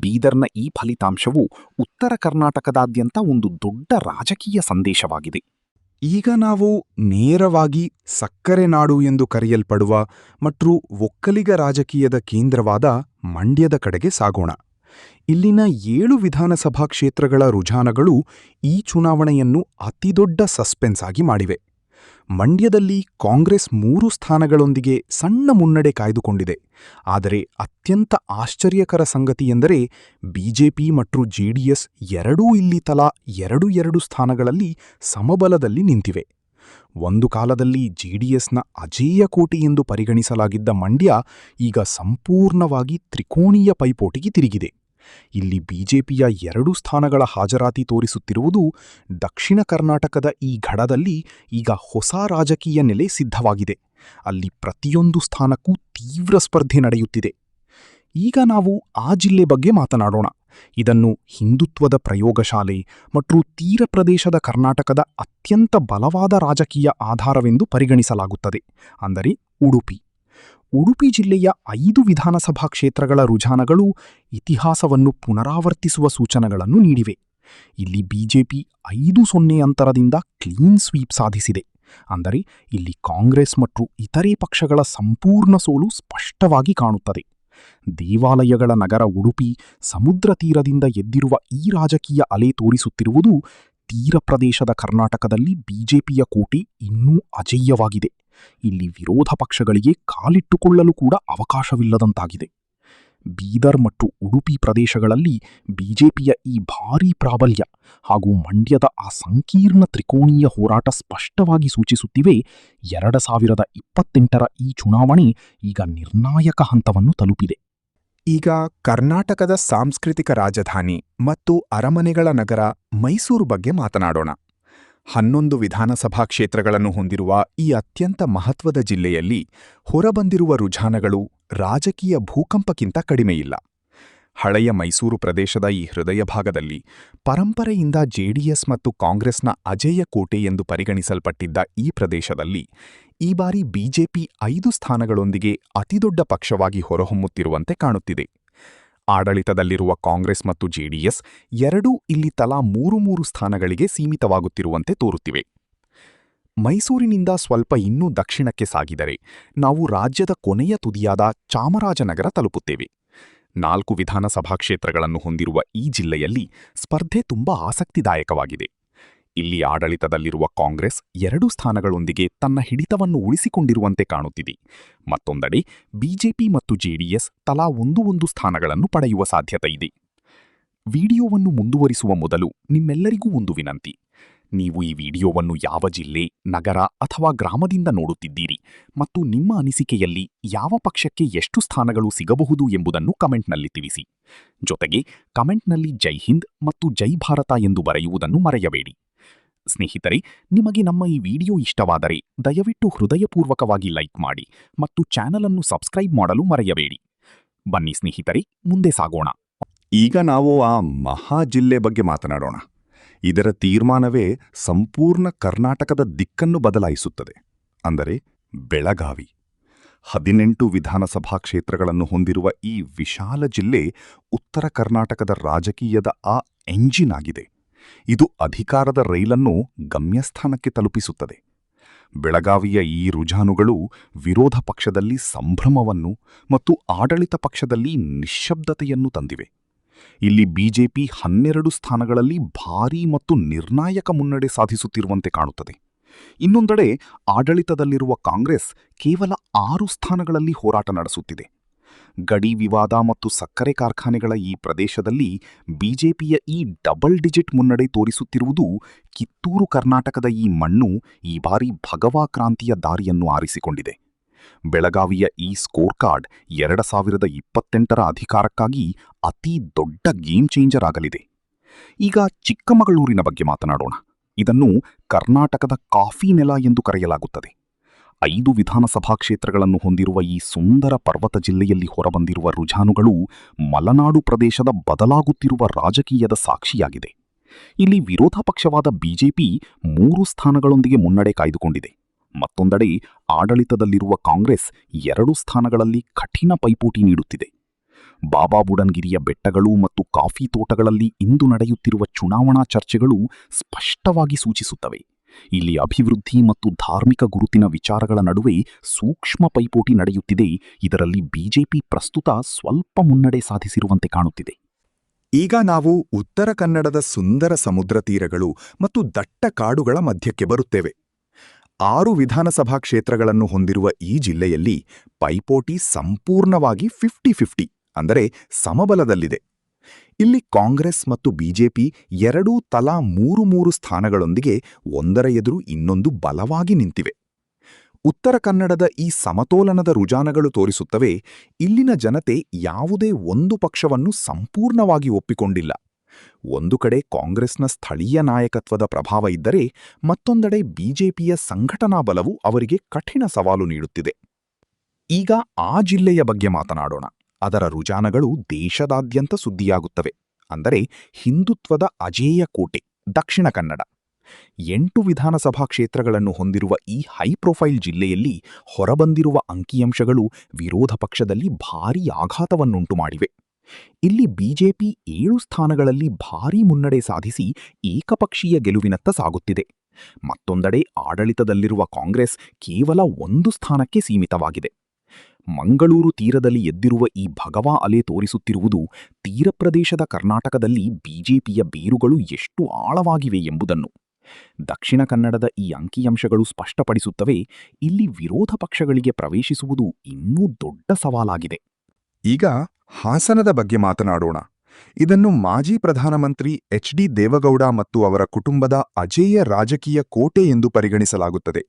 ಬೀದರ್ನ ಈ ಫಲಿತಾಂಶವು ಉತ್ತರ ಕರ್ನಾಟಕದಾದ್ಯಂತ ಒಂದು ದೊಡ್ಡ ರಾಜಕೀಯ ಸಂದೇಶವಾಗಿದೆ. ಈಗ ನಾವು ನೇರವಾಗಿ ಸಕ್ಕರೆ ನಾಡು ಎಂದು ಕರೆಯಲ್ಪಡುವ ಮತ್ತು ಒಕ್ಕಲಿಗ ರಾಜಕೀಯದ ಕೇಂದ್ರವಾದ ಮಂಡ್ಯದ ಕಡೆಗೆ ಸಾಗೋಣ. ಇಲ್ಲಿನ 7 ವಿಧಾನಸಭಾ ಕ್ಷೇತ್ರಗಳ ರುಜಾನಗಳು ಈ ಚುನಾವಣೆಯನ್ನು ಅತಿದೊಡ್ಡ ಸಸ್ಪೆನ್ಸ್ ಆಗಿ ಮಾಡಿವೆ. ಮಂಡ್ಯದಲ್ಲಿ ಕಾಂಗ್ರೆಸ್ 3 ಸ್ಥಾನಗಳೊಂದಿಗೆ ಸಣ್ಣ ಮುನ್ನಡೆ ಕಾಯ್ದುಕೊಂಡಿದೆ. ಆದರೆ ಅತ್ಯಂತ ಆಶ್ಚರ್ಯಕರ ಸಂಗತಿಯೆಂದರೆ ಬಿಜೆಪಿ ಮತ್ತು ಜೆಡಿಎಸ್ ಎರಡೂ ಇಲ್ಲಿ ತಲಾ 2 ಸ್ಥಾನಗಳಲ್ಲಿ ಸಮಬಲದಲ್ಲಿ ನಿಂತಿವೆ. ಒಂದು ಕಾಲದಲ್ಲಿ ಜೆಡಿಎಸ್ನ ಅಜೇಯ ಕೋಟೆ ಎಂದು ಪರಿಗಣಿಸಲಾಗಿದ್ದ ಮಂಡ್ಯ ಈಗ ಸಂಪೂರ್ಣವಾಗಿ ತ್ರಿಕೋಣೀಯ ಪೈಪೋಟಿಗೆ ತಿರುಗಿದೆ. ಇಲ್ಲಿ ಬಿಜೆಪಿಯ 2 ಸ್ಥಾನಗಳ ಹಾಜರಾತಿ ತೋರಿಸುತ್ತಿರುವುದು ದಕ್ಷಿಣ ಕರ್ನಾಟಕದ ಈ ಗಢದಲ್ಲಿ ಈಗ ಹೊಸ ರಾಜಕೀಯ ನೆಲೆ ಸಿದ್ಧವಾಗಿದೆ. ಅಲ್ಲಿ ಪ್ರತಿಯೊಂದು ಸ್ಥಾನಕ್ಕೂ ತೀವ್ರ ಸ್ಪರ್ಧೆ ನಡೆಯುತ್ತಿದೆ. ಈಗ ನಾವು ಆ ಜಿಲ್ಲೆ ಬಗ್ಗೆ ಮಾತನಾಡೋಣ. ಇದನ್ನು ಹಿಂದುತ್ವದ ಪ್ರಯೋಗಶಾಲೆ ಮತ್ತು ತೀರ ಪ್ರದೇಶದ ಕರ್ನಾಟಕದ ಅತ್ಯಂತ ಬಲವಾದ ರಾಜಕೀಯ ಆಧಾರವೆಂದು ಪರಿಗಣಿಸಲಾಗುತ್ತದೆ. ಅಂದರೆ ಉಡುಪಿ. ಉಡುಪಿ ಜಿಲ್ಲೆಯ 5 ವಿಧಾನಸಭಾ ಕ್ಷೇತ್ರಗಳ ರುಜಾನಗಳು ಇತಿಹಾಸವನ್ನು ಪುನರಾವರ್ತಿಸುವ ಸೂಚನೆಗಳನ್ನು ನೀಡಿವೆ. ಇಲ್ಲಿ ಬಿಜೆಪಿ 5-0 ಅಂತರದಿಂದ ಕ್ಲೀನ್ ಸ್ವೀಪ್ ಸಾಧಿಸಿದೆ. ಅಂದರೆ ಇಲ್ಲಿ ಕಾಂಗ್ರೆಸ್ ಮತ್ತು ಇತರೆ ಪಕ್ಷಗಳ ಸಂಪೂರ್ಣ ಸೋಲು ಸ್ಪಷ್ಟವಾಗಿ ಕಾಣುತ್ತದೆ. ದೇವಾಲಯಗಳ ನಗರ ಉಡುಪಿ, ಸಮುದ್ರ ತೀರದಿಂದ ಎದ್ದಿರುವ ಈ ರಾಜಕೀಯ ಅಲೆ ತೋರಿಸುತ್ತಿರುವುದು ತೀರ ಪ್ರದೇಶದ ಕರ್ನಾಟಕದಲ್ಲಿ ಬಿಜೆಪಿಯ ಕೋಟೆ ಇನ್ನೂ ಅಜೇಯವಾಗಿದೆ. ಇಲ್ಲಿ ವಿರೋಧ ಪಕ್ಷಗಳಿಗೆ ಕಾಲಿಟ್ಟುಕೊಳ್ಳಲು ಕೂಡ ಅವಕಾಶವಿಲ್ಲದಂತಾಗಿದೆ. ಬೀದರ್ ಮತ್ತು ಉಡುಪಿ ಪ್ರದೇಶಗಳಲ್ಲಿ ಬಿಜೆಪಿಯ ಈ ಭಾರೀ ಪ್ರಾಬಲ್ಯ ಹಾಗೂ ಮಂಡ್ಯದ ಆ ಸಂಕೀರ್ಣ ತ್ರಿಕೋಣೀಯ ಹೋರಾಟ ಸ್ಪಷ್ಟವಾಗಿ ಸೂಚಿಸುತ್ತಿವೆ 2028ರ ಈ ಚುನಾವಣೆ ಈಗ ನಿರ್ಣಾಯಕ ಹಂತವನ್ನು ತಲುಪಿದೆ. ಈಗ ಕರ್ನಾಟಕದ ಸಾಂಸ್ಕೃತಿಕ ರಾಜಧಾನಿ ಮತ್ತು ಅರಮನೆಗಳ ನಗರ ಮೈಸೂರು ಬಗ್ಗೆ ಮಾತನಾಡೋಣ. 11 ವಿಧಾನಸಭಾ ಕ್ಷೇತ್ರಗಳನ್ನು ಹೊಂದಿರುವ ಈ ಅತ್ಯಂತ ಮಹತ್ವದ ಜಿಲ್ಲೆಯಲ್ಲಿ ಹೊರಬಂದಿರುವ ರುಜಾನಗಳು ರಾಜಕೀಯ ಭೂಕಂಪಕ್ಕಿಂತ ಕಡಿಮೆಯಿಲ್ಲ. ಹಳೆಯ ಮೈಸೂರು ಪ್ರದೇಶದ ಈ ಹೃದಯ ಭಾಗದಲ್ಲಿ ಪರಂಪರೆಯಿಂದ ಜೆಡಿಎಸ್ ಮತ್ತು ಕಾಂಗ್ರೆಸ್ನ ಅಜೇಯ ಕೋಟೆ ಎಂದು ಪರಿಗಣಿಸಲ್ಪಟ್ಟಿದ್ದ ಈ ಪ್ರದೇಶದಲ್ಲಿ ಈ ಬಾರಿ ಬಿಜೆಪಿ 5 ಸ್ಥಾನಗಳೊಂದಿಗೆ ಅತಿದೊಡ್ಡ ಪಕ್ಷವಾಗಿ ಹೊರಹೊಮ್ಮುತ್ತಿರುವಂತೆ ಕಾಣುತ್ತಿದೆ. ಆಡಳಿತದಲ್ಲಿರುವ ಕಾಂಗ್ರೆಸ್ ಮತ್ತು ಜೆಡಿಎಸ್ ಎರಡೂ ಇಲ್ಲಿ ತಲಾ 3 ಸ್ಥಾನಗಳಿಗೆ ಸೀಮಿತವಾಗುತ್ತಿರುವಂತೆ ತೋರುತ್ತಿವೆ. ಮೈಸೂರಿನಿಂದ ಸ್ವಲ್ಪ ಇನ್ನೂ ದಕ್ಷಿಣಕ್ಕೆ ಸಾಗಿದರೆ ನಾವು ರಾಜ್ಯದ ಕೊನೆಯ ತುದಿಯಾದ ಚಾಮರಾಜನಗರ ತಲುಪುತ್ತೇವೆ. 4 ವಿಧಾನಸಭಾ ಕ್ಷೇತ್ರಗಳನ್ನು ಹೊಂದಿರುವ ಈ ಜಿಲ್ಲೆಯಲ್ಲಿ ಸ್ಪರ್ಧೆ ತುಂಬಾ ಆಸಕ್ತಿದಾಯಕವಾಗಿದೆ. ಇಲ್ಲಿ ಆಡಳಿತದಲ್ಲಿರುವ ಕಾಂಗ್ರೆಸ್ 2 ಸ್ಥಾನಗಳೊಂದಿಗೆ ತನ್ನ ಹಿಡಿತವನ್ನು ಉಳಿಸಿಕೊಂಡಿರುವಂತೆ ಕಾಣುತ್ತಿದೆ. ಮತ್ತೊಂದೆಡೆ ಬಿಜೆಪಿ ಮತ್ತು ಜೆಡಿಎಸ್ ತಲಾ 1 ಸ್ಥಾನಗಳನ್ನು ಪಡೆಯುವ ಸಾಧ್ಯತೆಯಿದೆ. ವಿಡಿಯೋವನ್ನು ಮುಂದುವರಿಸುವ ಮೊದಲು ನಿಮ್ಮೆಲ್ಲರಿಗೂ ಒಂದು ವಿನಂತಿ. ನೀವು ಈ ವಿಡಿಯೋವನ್ನು ಯಾವ ಜಿಲ್ಲೆ, ನಗರ ಅಥವಾ ಗ್ರಾಮದಿಂದ ನೋಡುತ್ತಿದ್ದೀರಿ ಮತ್ತು ನಿಮ್ಮ ಅನಿಸಿಕೆಯಲ್ಲಿ ಯಾವ ಪಕ್ಷಕ್ಕೆ ಎಷ್ಟು ಸ್ಥಾನಗಳು ಸಿಗಬಹುದು ಎಂಬುದನ್ನು ಕಮೆಂಟ್ನಲ್ಲಿ ತಿಳಿಸಿ. ಜೊತೆಗೆ ಕಮೆಂಟ್ನಲ್ಲಿ ಜೈ ಹಿಂದ್ ಮತ್ತು ಜೈ ಭಾರತ ಎಂದು ಬರೆಯುವುದನ್ನು ಮರೆಯಬೇಡಿ. ಸ್ನೇಹಿತರೆ, ನಿಮಗೆ ನಮ್ಮ ಈ ವಿಡಿಯೋ ಇಷ್ಟವಾದರೆ ದಯವಿಟ್ಟು ಹೃದಯಪೂರ್ವಕವಾಗಿ ಲೈಕ್ ಮಾಡಿ ಮತ್ತು ಚಾನಲ್ ಅನ್ನು ಸಬ್ಸ್ಕ್ರೈಬ್ ಮಾಡಲು ಮರೆಯಬೇಡಿ. ಬನ್ನಿ ಸ್ನೇಹಿತರೆ, ಮುಂದೆ ಸಾಗೋಣ. ಈಗ ನಾವು ಆ ಮಹಾ ಜಿಲ್ಲೆ ಬಗ್ಗೆ ಮಾತನಾಡೋಣ. ಇದರ ತೀರ್ಮಾನವೇ ಸಂಪೂರ್ಣ ಕರ್ನಾಟಕದ ದಿಕ್ಕನ್ನು ಬದಲಾಯಿಸುತ್ತದೆ. ಅಂದರೆ ಬೆಳಗಾವಿ. 18 ವಿಧಾನಸಭಾ ಕ್ಷೇತ್ರಗಳನ್ನು ಹೊಂದಿರುವ ಈ ವಿಶಾಲ ಜಿಲ್ಲೆ ಉತ್ತರ ಕರ್ನಾಟಕದ ರಾಜಕೀಯದ ಆ ಎಂಜಿನ್ ಆಗಿದೆ. ಇದು ಅಧಿಕಾರದ ರೈಲನ್ನು ಗಮ್ಯಸ್ಥಾನಕ್ಕೆ ತಲುಪಿಸುತ್ತದೆ. ಬೆಳಗಾವಿಯ ಈ ರುಜಾನುಗಳು ವಿರೋಧ ಪಕ್ಷದಲ್ಲಿ ಸಂಭ್ರಮವನ್ನು ಮತ್ತು ಆಡಳಿತ ಪಕ್ಷದಲ್ಲಿ ನಿಶ್ಶಬ್ದತೆಯನ್ನು ತಂದಿವೆ. ಇಲ್ಲಿ ಬಿಜೆಪಿ 12 ಸ್ಥಾನಗಳಲ್ಲಿ ಭಾರೀ ಮತ್ತು ನಿರ್ಣಾಯಕ ಮುನ್ನಡೆ ಸಾಧಿಸುತ್ತಿರುವಂತೆ ಕಾಣುತ್ತದೆ. ಇನ್ನೊಂದೆಡೆ ಆಡಳಿತದಲ್ಲಿರುವ ಕಾಂಗ್ರೆಸ್ ಕೇವಲ 6 ಸ್ಥಾನಗಳಲ್ಲಿ ಹೋರಾಟ ನಡೆಸುತ್ತಿದೆ. ಗಡಿ ವಿವಾದ ಮತ್ತು ಸಕ್ಕರೆ ಕಾರ್ಖಾನೆಗಳ ಈ ಪ್ರದೇಶದಲ್ಲಿ ಬಿಜೆಪಿಯ ಈ ಡಬಲ್ ಡಿಜಿಟ್ ಮುನ್ನಡೆ ತೋರಿಸುತ್ತಿರುವುದು ಕಿತ್ತೂರು ಕರ್ನಾಟಕದ ಈ ಮಣ್ಣು ಈ ಬಾರಿ ಭಗವಾ ಕ್ರಾಂತಿಯ ದಾರಿಯನ್ನು ಆರಿಸಿಕೊಂಡಿದೆ. ಬೆಳಗಾವಿಯ ಈ ಸ್ಕೋರ್ ಕಾರ್ಡ್ 2028ರ ಅಧಿಕಾರಕ್ಕಾಗಿ ಅತಿ ದೊಡ್ಡ ಗೇಮ್ ಚೇಂಜರ್ ಆಗಲಿದೆ. ಈಗ ಚಿಕ್ಕಮಗಳೂರಿನ ಬಗ್ಗೆ ಮಾತನಾಡೋಣ. ಇದನ್ನು ಕರ್ನಾಟಕದ ಕಾಫಿ ನೆಲ ಎಂದು ಕರೆಯಲಾಗುತ್ತದೆ. 5 ವಿಧಾನಸಭಾ ಕ್ಷೇತ್ರಗಳನ್ನು ಹೊಂದಿರುವ ಈ ಸುಂದರ ಪರ್ವತ ಜಿಲ್ಲೆಯಲ್ಲಿ ಹೊರಬಂದಿರುವ ರುಜಾನುಗಳು ಮಲೆನಾಡು ಪ್ರದೇಶದ ಬದಲಾಗುತ್ತಿರುವ ರಾಜಕೀಯದ ಸಾಕ್ಷಿಯಾಗಿದೆ. ಇಲ್ಲಿ ವಿರೋಧ ಪಕ್ಷವಾದ ಬಿಜೆಪಿ 3 ಸ್ಥಾನಗಳೊಂದಿಗೆ ಮುನ್ನಡೆ ಕಾಯ್ದುಕೊಂಡಿದೆ. ಮತ್ತೊಂದೆಡೆ ಆಡಳಿತದಲ್ಲಿರುವ ಕಾಂಗ್ರೆಸ್ 2 ಸ್ಥಾನಗಳಲ್ಲಿ ಕಠಿಣ ಪೈಪೋಟಿ ನೀಡುತ್ತಿದೆ. ಬಾಬಾ ಬುಡನ್ಗಿರಿಯ ಬೆಟ್ಟಗಳು ಮತ್ತು ಕಾಫಿ ತೋಟಗಳಲ್ಲಿ ಇಂದು ನಡೆಯುತ್ತಿರುವ ಚುನಾವಣಾ ಚರ್ಚೆಗಳು ಸ್ಪಷ್ಟವಾಗಿ ಸೂಚಿಸುತ್ತವೆ. ಇಲ್ಲಿ ಅಭಿವೃದ್ಧಿ ಮತ್ತು ಧಾರ್ಮಿಕ ಗುರುತಿನ ವಿಚಾರಗಳ ನಡುವೆ ಸೂಕ್ಷ್ಮ ಪೈಪೋಟಿ ನಡೆಯುತ್ತಿದೆ. ಇದರಲ್ಲಿ ಬಿಜೆಪಿ ಪ್ರಸ್ತುತ ಸ್ವಲ್ಪ ಮುನ್ನಡೆ ಸಾಧಿಸಿರುವಂತೆ ಕಾಣುತ್ತಿದೆ. ಈಗ ನಾವು ಉತ್ತರ ಕನ್ನಡದ ಸುಂದರ ಸಮುದ್ರ ತೀರಗಳು ಮತ್ತು ದಟ್ಟ ಕಾಡುಗಳ ಮಧ್ಯಕ್ಕೆ ಬರುತ್ತೇವೆ. 6 ವಿಧಾನಸಭಾ ಕ್ಷೇತ್ರಗಳನ್ನು ಹೊಂದಿರುವ ಈ ಜಿಲ್ಲೆಯಲ್ಲಿ ಪೈಪೋಟಿ ಸಂಪೂರ್ಣವಾಗಿ 50-50 ಅಂದರೆ ಸಮಬಲದಲ್ಲಿದೆ. ಇಲ್ಲಿ ಕಾಂಗ್ರೆಸ್ ಮತ್ತು ಬಿಜೆಪಿ ಎರಡೂ ತಲಾ 3 ಸ್ಥಾನಗಳೊಂದಿಗೆ ಒಂದರ ಎದುರು ಇನ್ನೊಂದು ಬಲವಾಗಿ ನಿಂತಿವೆ. ಉತ್ತರ ಕನ್ನಡದ ಈ ಸಮತೋಲನದ ರುಜಾನಗಳು ತೋರಿಸುತ್ತವೆ, ಇಲ್ಲಿನ ಜನತೆ ಯಾವುದೇ ಒಂದು ಪಕ್ಷವನ್ನು ಸಂಪೂರ್ಣವಾಗಿ ಒಪ್ಪಿಕೊಂಡಿಲ್ಲ. ಒಂದು ಕಡೆ ಕಾಂಗ್ರೆಸ್ನ ಸ್ಥಳೀಯ ನಾಯಕತ್ವದ ಪ್ರಭಾವ ಇದ್ದರೆ, ಮತ್ತೊಂದೆಡೆ ಬಿಜೆಪಿಯ ಸಂಘಟನಾ ಬಲವು ಅವರಿಗೆ ಕಠಿಣ ಸವಾಲು ನೀಡುತ್ತಿದೆ. ಈಗ ಆ ಜಿಲ್ಲೆಯ ಬಗ್ಗೆ ಮಾತನಾಡೋಣ. ಅದರ ರುಜಾನಗಳು ದೇಶದಾದ್ಯಂತ ಸುದ್ದಿಯಾಗುತ್ತವೆ. ಅಂದರೆ ಹಿಂದುತ್ವದ ಅಜೇಯ ಕೋಟೆ ದಕ್ಷಿಣ ಕನ್ನಡ. 8 ವಿಧಾನಸಭಾ ಕ್ಷೇತ್ರಗಳನ್ನು ಹೊಂದಿರುವ ಈ ಹೈಪ್ರೊಫೈಲ್ ಜಿಲ್ಲೆಯಲ್ಲಿ ಹೊರಬಂದಿರುವ ಅಂಕಿಅಂಶಗಳು ವಿರೋಧ ಪಕ್ಷದಲ್ಲಿ ಭಾರೀ ಆಘಾತವನ್ನುಂಟು ಮಾಡಿವೆ. ಇಲ್ಲಿ ಬಿಜೆಪಿ 7 ಸ್ಥಾನಗಳಲ್ಲಿ ಭಾರೀ ಮುನ್ನಡೆ ಸಾಧಿಸಿ ಏಕಪಕ್ಷೀಯ ಗೆಲುವಿನತ್ತ ಸಾಗುತ್ತಿದೆ. ಮತ್ತೊಂದೆಡೆ ಆಡಳಿತದಲ್ಲಿರುವ ಕಾಂಗ್ರೆಸ್ ಕೇವಲ 1 ಸ್ಥಾನಕ್ಕೆ ಸೀಮಿತವಾಗಿದೆ. ಮಂಗಳೂರು ತೀರದಲ್ಲಿ ಎದ್ದಿರುವ ಈ ಭಗವಾ ಅಲೆ ತೋರಿಸುತ್ತಿರುವುದು ತೀರಪ್ರದೇಶದ ಕರ್ನಾಟಕದಲ್ಲಿ ಬಿಜೆಪಿಯ ಬೇರುಗಳು ಎಷ್ಟು ಆಳವಾಗಿವೆ ಎಂಬುದನ್ನು. ದಕ್ಷಿಣ ಕನ್ನಡದ ಈ ಅಂಕಿಅಂಶಗಳು ಸ್ಪಷ್ಟಪಡಿಸುತ್ತವೆ, ಇಲ್ಲಿ ವಿರೋಧ ಪಕ್ಷಗಳಿಗೆ ಪ್ರವೇಶಿಸುವುದು ಇನ್ನೂ ದೊಡ್ಡ ಸವಾಲಾಗಿದೆ. ಈಗ ಹಾಸನದ ಬಗ್ಗೆ ಮಾತನಾಡೋಣ. ಇದನ್ನು ಮಾಜಿ ಪ್ರಧಾನಮಂತ್ರಿ ಎಚ್.ಡಿ. ದೇವಗೌಡ ಮತ್ತು ಅವರ ಕುಟುಂಬದ ಅಜೇಯ ರಾಜಕೀಯ ಕೋಟೆ ಎಂದು ಪರಿಗಣಿಸಲಾಗುತ್ತದೆ.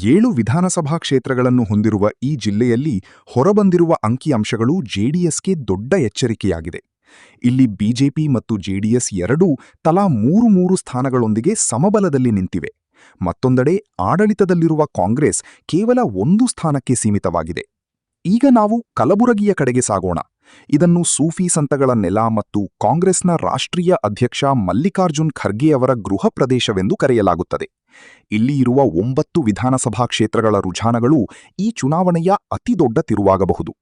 7 ವಿಧಾನಸಭಾ ಕ್ಷೇತ್ರಗಳನ್ನು ಹೊಂದಿರುವ ಈ ಜಿಲ್ಲೆಯಲ್ಲಿ ಹೊರಬಂದಿರುವ ಅಂಕಿಅಂಶಗಳು ಜೆಡಿಎಸ್ಗೆ ದೊಡ್ಡ ಎಚ್ಚರಿಕೆಯಾಗಿದೆ. ಇಲ್ಲಿ ಬಿಜೆಪಿ ಮತ್ತು ಜೆಡಿಎಸ್ ಎರಡೂ ತಲಾ 3 ಸ್ಥಾನಗಳೊಂದಿಗೆ ಸಮಬಲದಲ್ಲಿ ನಿಂತಿವೆ. ಮತ್ತೊಂದೆಡೆ ಆಡಳಿತದಲ್ಲಿರುವ ಕಾಂಗ್ರೆಸ್ ಕೇವಲ 1 ಸ್ಥಾನಕ್ಕೆ ಸೀಮಿತವಾಗಿದೆ. ಈಗ ನಾವು ಕಲಬುರಗಿಯ ಕಡೆಗೆ ಸಾಗೋಣ. ಇದನ್ನು ಸೂಫಿ ಸಂತಗಳ ನೆಲ ಮತ್ತು ಕಾಂಗ್ರೆಸ್ನ ರಾಷ್ಟ್ರೀಯ ಅಧ್ಯಕ್ಷ ಮಲ್ಲಿಕಾರ್ಜುನ್ ಖರ್ಗೆ ಅವರ ಗೃಹ ಪ್ರದೇಶವೆಂದು ಕರೆಯಲಾಗುತ್ತದೆ. ಇಲ್ಲಿ ಇರುವ 9 ವಿಧಾನಸಭಾ ಕ್ಷೇತ್ರಗಳ ರುಜಾನಗಳು ಈ ಚುನಾವಣೆಯ ಅತಿದೊಡ್ಡ ತಿರುವಾಗಬಹುದು.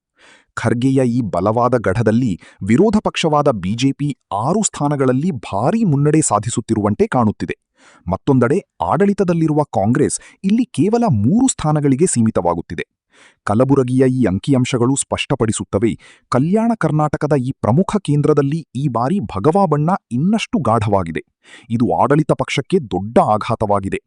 ಖರ್ಗೆಯ ಈ ಬಲವಾದ ಗಢದಲ್ಲಿ ವಿರೋಧ ಪಕ್ಷವಾದ ಬಿಜೆಪಿ 6 ಸ್ಥಾನಗಳಲ್ಲಿ ಭಾರೀ ಮುನ್ನಡೆ ಸಾಧಿಸುತ್ತಿರುವಂತೆ ಕಾಣುತ್ತಿದೆ. ಮತ್ತೊಂದೆಡೆ ಆಡಳಿತದಲ್ಲಿರುವ ಕಾಂಗ್ರೆಸ್ ಇಲ್ಲಿ ಕೇವಲ 3 ಸ್ಥಾನಗಳಿಗೆ ಸೀಮಿತವಾಗುತ್ತಿದೆ. ಕಲಬುರಗಿಯ ಈ ಅಂಕಿಅಂಶಗಳು ಸ್ಪಷ್ಟಪಡಿಸುತ್ತವೆ, ಕಲ್ಯಾಣ ಕರ್ನಾಟಕದ ಈ ಪ್ರಮುಖ ಕೇಂದ್ರದಲ್ಲಿ ಈ ಬಾರಿ ಭಗವಾ ಬಣ್ಣ ಇನ್ನಷ್ಟು ಗಾಢವಾಗಿದೆ. ಇದು ಆಡಳಿತ ಪಕ್ಷಕ್ಕೆ ದೊಡ್ಡ ಆಘಾತವಾಗಿದೆ.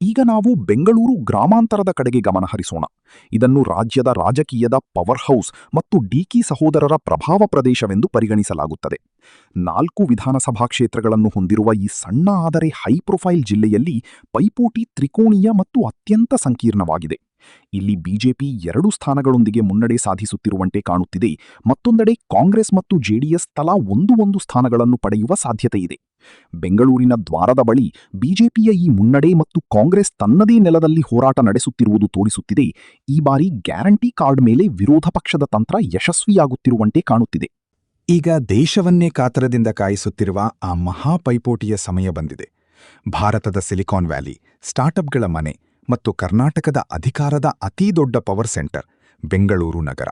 ಈಗ ನಾವು ಬೆಂಗಳೂರು ಗ್ರಾಮಾಂತರದ ಕಡೆಗೆ ಗಮನಹರಿಸೋಣ. ಇದನ್ನು ರಾಜ್ಯದ ರಾಜಕೀಯದ ಪವರ್ ಹೌಸ್ ಮತ್ತು ಡಿಕಿ ಸಹೋದರರ ಪ್ರಭಾವ ಪ್ರದೇಶವೆಂದು ಪರಿಗಣಿಸಲಾಗುತ್ತದೆ. 4 ವಿಧಾನಸಭಾ ಕ್ಷೇತ್ರಗಳನ್ನು ಹೊಂದಿರುವ ಈ ಸಣ್ಣ ಆದರೆ ಹೈಪ್ರೊಫೈಲ್ ಜಿಲ್ಲೆಯಲ್ಲಿ ಪೈಪೋಟಿ ತ್ರಿಕೋಣೀಯ ಮತ್ತು ಅತ್ಯಂತ ಸಂಕೀರ್ಣವಾಗಿದೆ. ಇಲ್ಲಿ ಬಿಜೆಪಿ 2 ಸ್ಥಾನಗಳೊಂದಿಗೆ ಮುನ್ನಡೆ ಸಾಧಿಸುತ್ತಿರುವಂತೆ ಕಾಣುತ್ತಿದೆ. ಮತ್ತೊಂದೆಡೆ ಕಾಂಗ್ರೆಸ್ ಮತ್ತು ಜೆಡಿಎಸ್ ತಲಾ 1 ಸ್ಥಾನಗಳನ್ನು ಪಡೆಯುವ ಸಾಧ್ಯತೆಯಿದೆ. ಬೆಂಗಳೂರಿನ ದ್ವಾರದ ಬಳಿ ಬಿಜೆಪಿಯ ಈ ಮುನ್ನಡೆ ಮತ್ತು ಕಾಂಗ್ರೆಸ್ ತನ್ನದೇ ನೆಲದಲ್ಲಿ ಹೋರಾಟ ನಡೆಸುತ್ತಿರುವುದು ತೋರಿಸುತ್ತಿದೆ, ಈ ಬಾರಿ ಗ್ಯಾರಂಟಿ ಕಾರ್ಡ್ ಮೇಲೆ ವಿರೋಧ ಪಕ್ಷದ ತಂತ್ರ ಯಶಸ್ವಿಯಾಗುತ್ತಿರುವಂತೆ ಕಾಣುತ್ತಿದೆ. ಈಗ ದೇಶವನ್ನೇ ಕಾತರದಿಂದ ಕಾಯಿಸುತ್ತಿರುವ ಆ ಮಹಾಪೈಪೋಟಿಯ ಸಮಯ ಬಂದಿದೆ. ಭಾರತದ ಸಿಲಿಕಾನ್ ವ್ಯಾಲಿ, ಸ್ಟಾರ್ಟ್ಅಪ್ಗಳ ಮನೆ ಮತ್ತು ಕರ್ನಾಟಕದ ಅಧಿಕಾರದ ಅತೀದೊಡ್ಡ ಪವರ್ ಸೆಂಟರ್ ಬೆಂಗಳೂರು ನಗರ.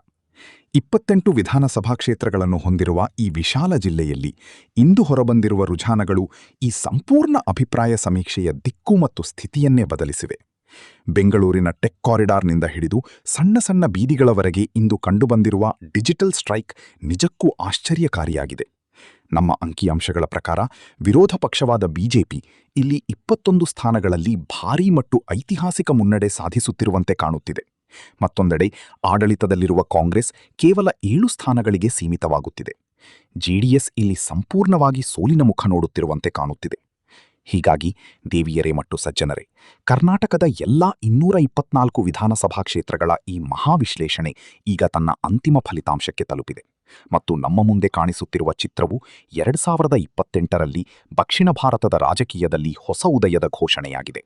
28 ವಿಧಾನಸಭಾ ಕ್ಷೇತ್ರಗಳನ್ನು ಹೊಂದಿರುವ ಈ ವಿಶಾಲ ಜಿಲ್ಲೆಯಲ್ಲಿ ಇಂದು ಹೊರಬಂದಿರುವ ರುಜಾನಗಳು ಈ ಸಂಪೂರ್ಣ ಅಭಿಪ್ರಾಯ ಸಮೀಕ್ಷೆಯ ದಿಕ್ಕು ಮತ್ತು ಸ್ಥಿತಿಯನ್ನೇ ಬದಲಿಸಿವೆ. ಬೆಂಗಳೂರಿನ ಟೆಕ್ ಕಾರಿಡಾರ್ನಿಂದ ಹಿಡಿದು ಸಣ್ಣ ಸಣ್ಣ ಬೀದಿಗಳವರೆಗೆ ಇಂದು ಕಂಡುಬಂದಿರುವ ಡಿಜಿಟಲ್ ಸ್ಟ್ರೈಕ್ ನಿಜಕ್ಕೂ ಆಶ್ಚರ್ಯಕಾರಿಯಾಗಿದೆ. ನಮ್ಮ ಅಂಕಿಅಂಶಗಳ ಪ್ರಕಾರ ವಿರೋಧ ಪಕ್ಷವಾದ ಬಿಜೆಪಿ ಇಲ್ಲಿ 21 ಸ್ಥಾನಗಳಲ್ಲಿ ಭಾರೀ ಮತ್ತು ಐತಿಹಾಸಿಕ ಮುನ್ನಡೆ ಸಾಧಿಸುತ್ತಿರುವಂತೆ ಕಾಣುತ್ತಿದೆ. ಮತ್ತೊಂದೆಡೆ ಆಡಳಿತದಲ್ಲಿರುವ ಕಾಂಗ್ರೆಸ್ ಕೇವಲ 7 ಸ್ಥಾನಗಳಿಗೆ ಸೀಮಿತವಾಗುತ್ತಿದೆ. ಜೆಡಿಎಸ್ ಇಲ್ಲಿ ಸಂಪೂರ್ಣವಾಗಿ ಸೋಲಿನ ಮುಖ ನೋಡುತ್ತಿರುವಂತೆ ಕಾಣುತ್ತಿದೆ. ಹೀಗಾಗಿ ದೇವಿಯರೇ ಮತ್ತು ಸಜ್ಜನರೇ, ಕರ್ನಾಟಕದ ಎಲ್ಲಾ 224 ವಿಧಾನಸಭಾ ಕ್ಷೇತ್ರಗಳ ಈ ಮಹಾವಿಶ್ಲೇಷಣೆ ಈಗ ತನ್ನ ಅಂತಿಮ ಫಲಿತಾಂಶಕ್ಕೆ ತಲುಪಿದೆ ಮತ್ತು ನಮ್ಮ ಮುಂದೆ ಕಾಣಿಸುತ್ತಿರುವ ಚಿತ್ರವು 2028ರಲ್ಲಿ ದಕ್ಷಿಣ ಭಾರತದ ರಾಜಕೀಯದಲ್ಲಿ ಹೊಸ ಉದಯದ ಘೋಷಣೆಯಾಗಿದೆ.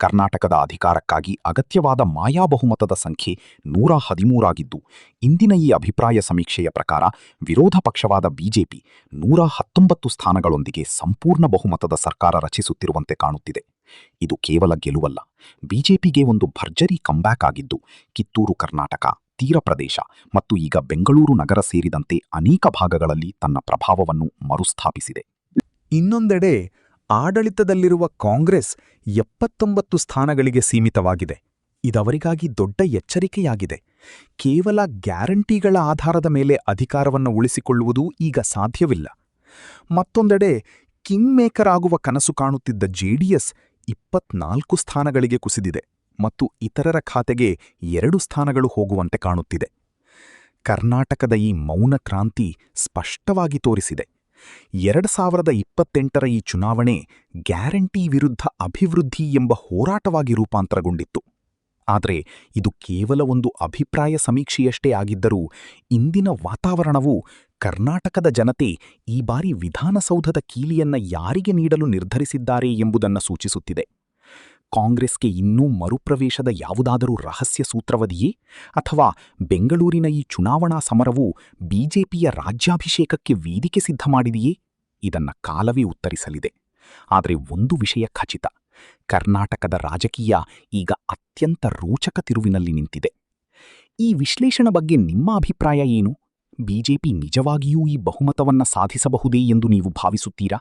ಕರ್ನಾಟಕದ ಅಧಿಕಾರಕ್ಕಾಗಿ ಅಗತ್ಯವಾದ ಮಾಯಾ ಬಹುಮತದ ಸಂಖ್ಯೆ 113 ಆಗಿದ್ದು, ಇಂದಿನ ಈ ಅಭಿಪ್ರಾಯ ಸಮೀಕ್ಷೆಯ ಪ್ರಕಾರ ವಿರೋಧ ಪಕ್ಷವಾದ ಬಿಜೆಪಿ 119 ಸ್ಥಾನಗಳೊಂದಿಗೆ ಸಂಪೂರ್ಣ ಬಹುಮತದ ಸರ್ಕಾರ ರಚಿಸುತ್ತಿರುವಂತೆ ಕಾಣುತ್ತಿದೆ. ಇದು ಕೇವಲ ಗೆಲುವಲ್ಲ, ಬಿಜೆಪಿಗೆ ಒಂದು ಭರ್ಜರಿ ಕಂಬ್ಯಾಕ್ ಆಗಿದ್ದು, ಕಿತ್ತೂರು ಕರ್ನಾಟಕ, ತೀರ ಪ್ರದೇಶ ಮತ್ತು ಈಗ ಬೆಂಗಳೂರು ನಗರ ಸೇರಿದಂತೆ ಅನೇಕ ಭಾಗಗಳಲ್ಲಿ ತನ್ನ ಪ್ರಭಾವವನ್ನು ಮರುಸ್ಥಾಪಿಸಿದೆ. ಇನ್ನೊಂದೆಡೆ ಆಡಳಿತದಲ್ಲಿರುವ ಕಾಂಗ್ರೆಸ್ 79 ಸ್ಥಾನಗಳಿಗೆ ಸೀಮಿತವಾಗಿದೆ. ಇದವರಿಗಾಗಿ ದೊಡ್ಡ ಎಚ್ಚರಿಕೆಯಾಗಿದೆ. ಕೇವಲ ಗ್ಯಾರಂಟಿಗಳ ಆಧಾರದ ಮೇಲೆ ಅಧಿಕಾರವನ್ನು ಉಳಿಸಿಕೊಳ್ಳುವುದು ಈಗ ಸಾಧ್ಯವಿಲ್ಲ. ಮತ್ತೊಂದೆಡೆ ಕಿಂಗ್ ಮೇಕರ್ ಆಗುವ ಕನಸು ಕಾಣುತ್ತಿದ್ದ ಜೆಡಿಎಸ್ 24 ಸ್ಥಾನಗಳಿಗೆ ಕುಸಿದಿದೆ ಮತ್ತು ಇತರರ ಖಾತೆಗೆ 2 ಸ್ಥಾನಗಳು ಹೋಗುವಂತೆ ಕಾಣುತ್ತಿದೆ. ಕರ್ನಾಟಕದ ಈ ಮೌನ ಕ್ರಾಂತಿ ಸ್ಪಷ್ಟವಾಗಿ ತೋರಿಸಿದೆ, 2028ರ ಈ ಚುನಾವಣೆ ಗ್ಯಾರಂಟಿ ವಿರುದ್ಧ ಅಭಿವೃದ್ಧಿ ಎಂಬ ಹೋರಾಟವಾಗಿ ರೂಪಾಂತರಗೊಂಡಿತ್ತು. ಆದರೆ ಇದು ಕೇವಲ ಒಂದು ಅಭಿಪ್ರಾಯ ಸಮೀಕ್ಷೆಯಷ್ಟೇ ಆಗಿದ್ದರೂ ಇಂದಿನ ವಾತಾವರಣವು ಕರ್ನಾಟಕದ ಜನತೆ ಈ ಬಾರಿ ವಿಧಾನಸೌಧದ ಕೀಲಿಯನ್ನ ಯಾರಿಗೆ ನೀಡಲು ನಿರ್ಧರಿಸಿದ್ದಾರೆ ಎಂಬುದನ್ನು ಸೂಚಿಸುತ್ತಿದೆ. ಕಾಂಗ್ರೆಸ್ಗೆ ಇನ್ನೂ ಮರುಪ್ರವೇಶದ ಯಾವುದಾದರೂ ರಹಸ್ಯ ಸೂತ್ರವದಿಯೇ? ಅಥವಾ ಬೆಂಗಳೂರಿನ ಈ ಚುನಾವಣಾ ಸಮರವು ಬಿಜೆಪಿಯ ರಾಜ್ಯಾಭಿಷೇಕಕ್ಕೆ ವೇದಿಕೆ ಸಿದ್ಧ ಮಾಡಿದೆಯೇ? ಇದನ್ನ ಕಾಲವೇ ಉತ್ತರಿಸಲಿದೆ. ಆದರೆ ಒಂದು ವಿಷಯ ಖಚಿತ: ಕರ್ನಾಟಕದ ರಾಜಕೀಯ ಈಗ ಅತ್ಯಂತ ರೋಚಕ ತಿರುವಿನಲ್ಲಿ ನಿಂತಿದೆ. ಈ ವಿಶ್ಲೇಷಣೆ ಬಗ್ಗೆ ನಿಮ್ಮ ಅಭಿಪ್ರಾಯ ಏನು? ಬಿಜೆಪಿ ನಿಜವಾಗಿಯೂ ಈ ಬಹುಮತವನ್ನ ಸಾಧಿಸಬಹುದೇ ಎಂದು ನೀವು ಭಾವಿಸುತ್ತೀರಾ?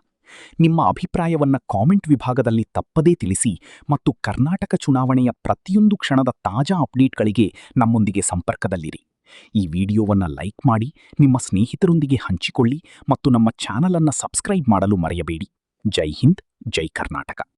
ನಿಮ್ಮ ಅಭಿಪ್ರಾಯವನ್ನ ಕಾಮೆಂಟ್ ವಿಭಾಗದಲ್ಲಿ ತಪ್ಪದೇ ತಿಳಿಸಿ ಮತ್ತು ಕರ್ನಾಟಕ ಚುನಾವಣೆಯ ಪ್ರತಿಯೊಂದು ಕ್ಷಣದ ತಾಜಾ ಅಪ್ಡೇಟ್ಗಳಿಗೆ ನಮ್ಮೊಂದಿಗೆ ಸಂಪರ್ಕದಲ್ಲಿರಿ. ಈ ವಿಡಿಯೋವನ್ನ ಲೈಕ್ ಮಾಡಿ, ನಿಮ್ಮ ಸ್ನೇಹಿತರೊಂದಿಗೆ ಹಂಚಿಕೊಳ್ಳಿ ಮತ್ತು ನಮ್ಮ ಚಾನಲ್ ಅನ್ನು ಸಬ್ಸ್ಕ್ರೈಬ್ ಮಾಡಲು ಮರೆಯಬೇಡಿ. ಜೈ ಹಿಂದ್, ಜೈ ಕರ್ನಾಟಕ.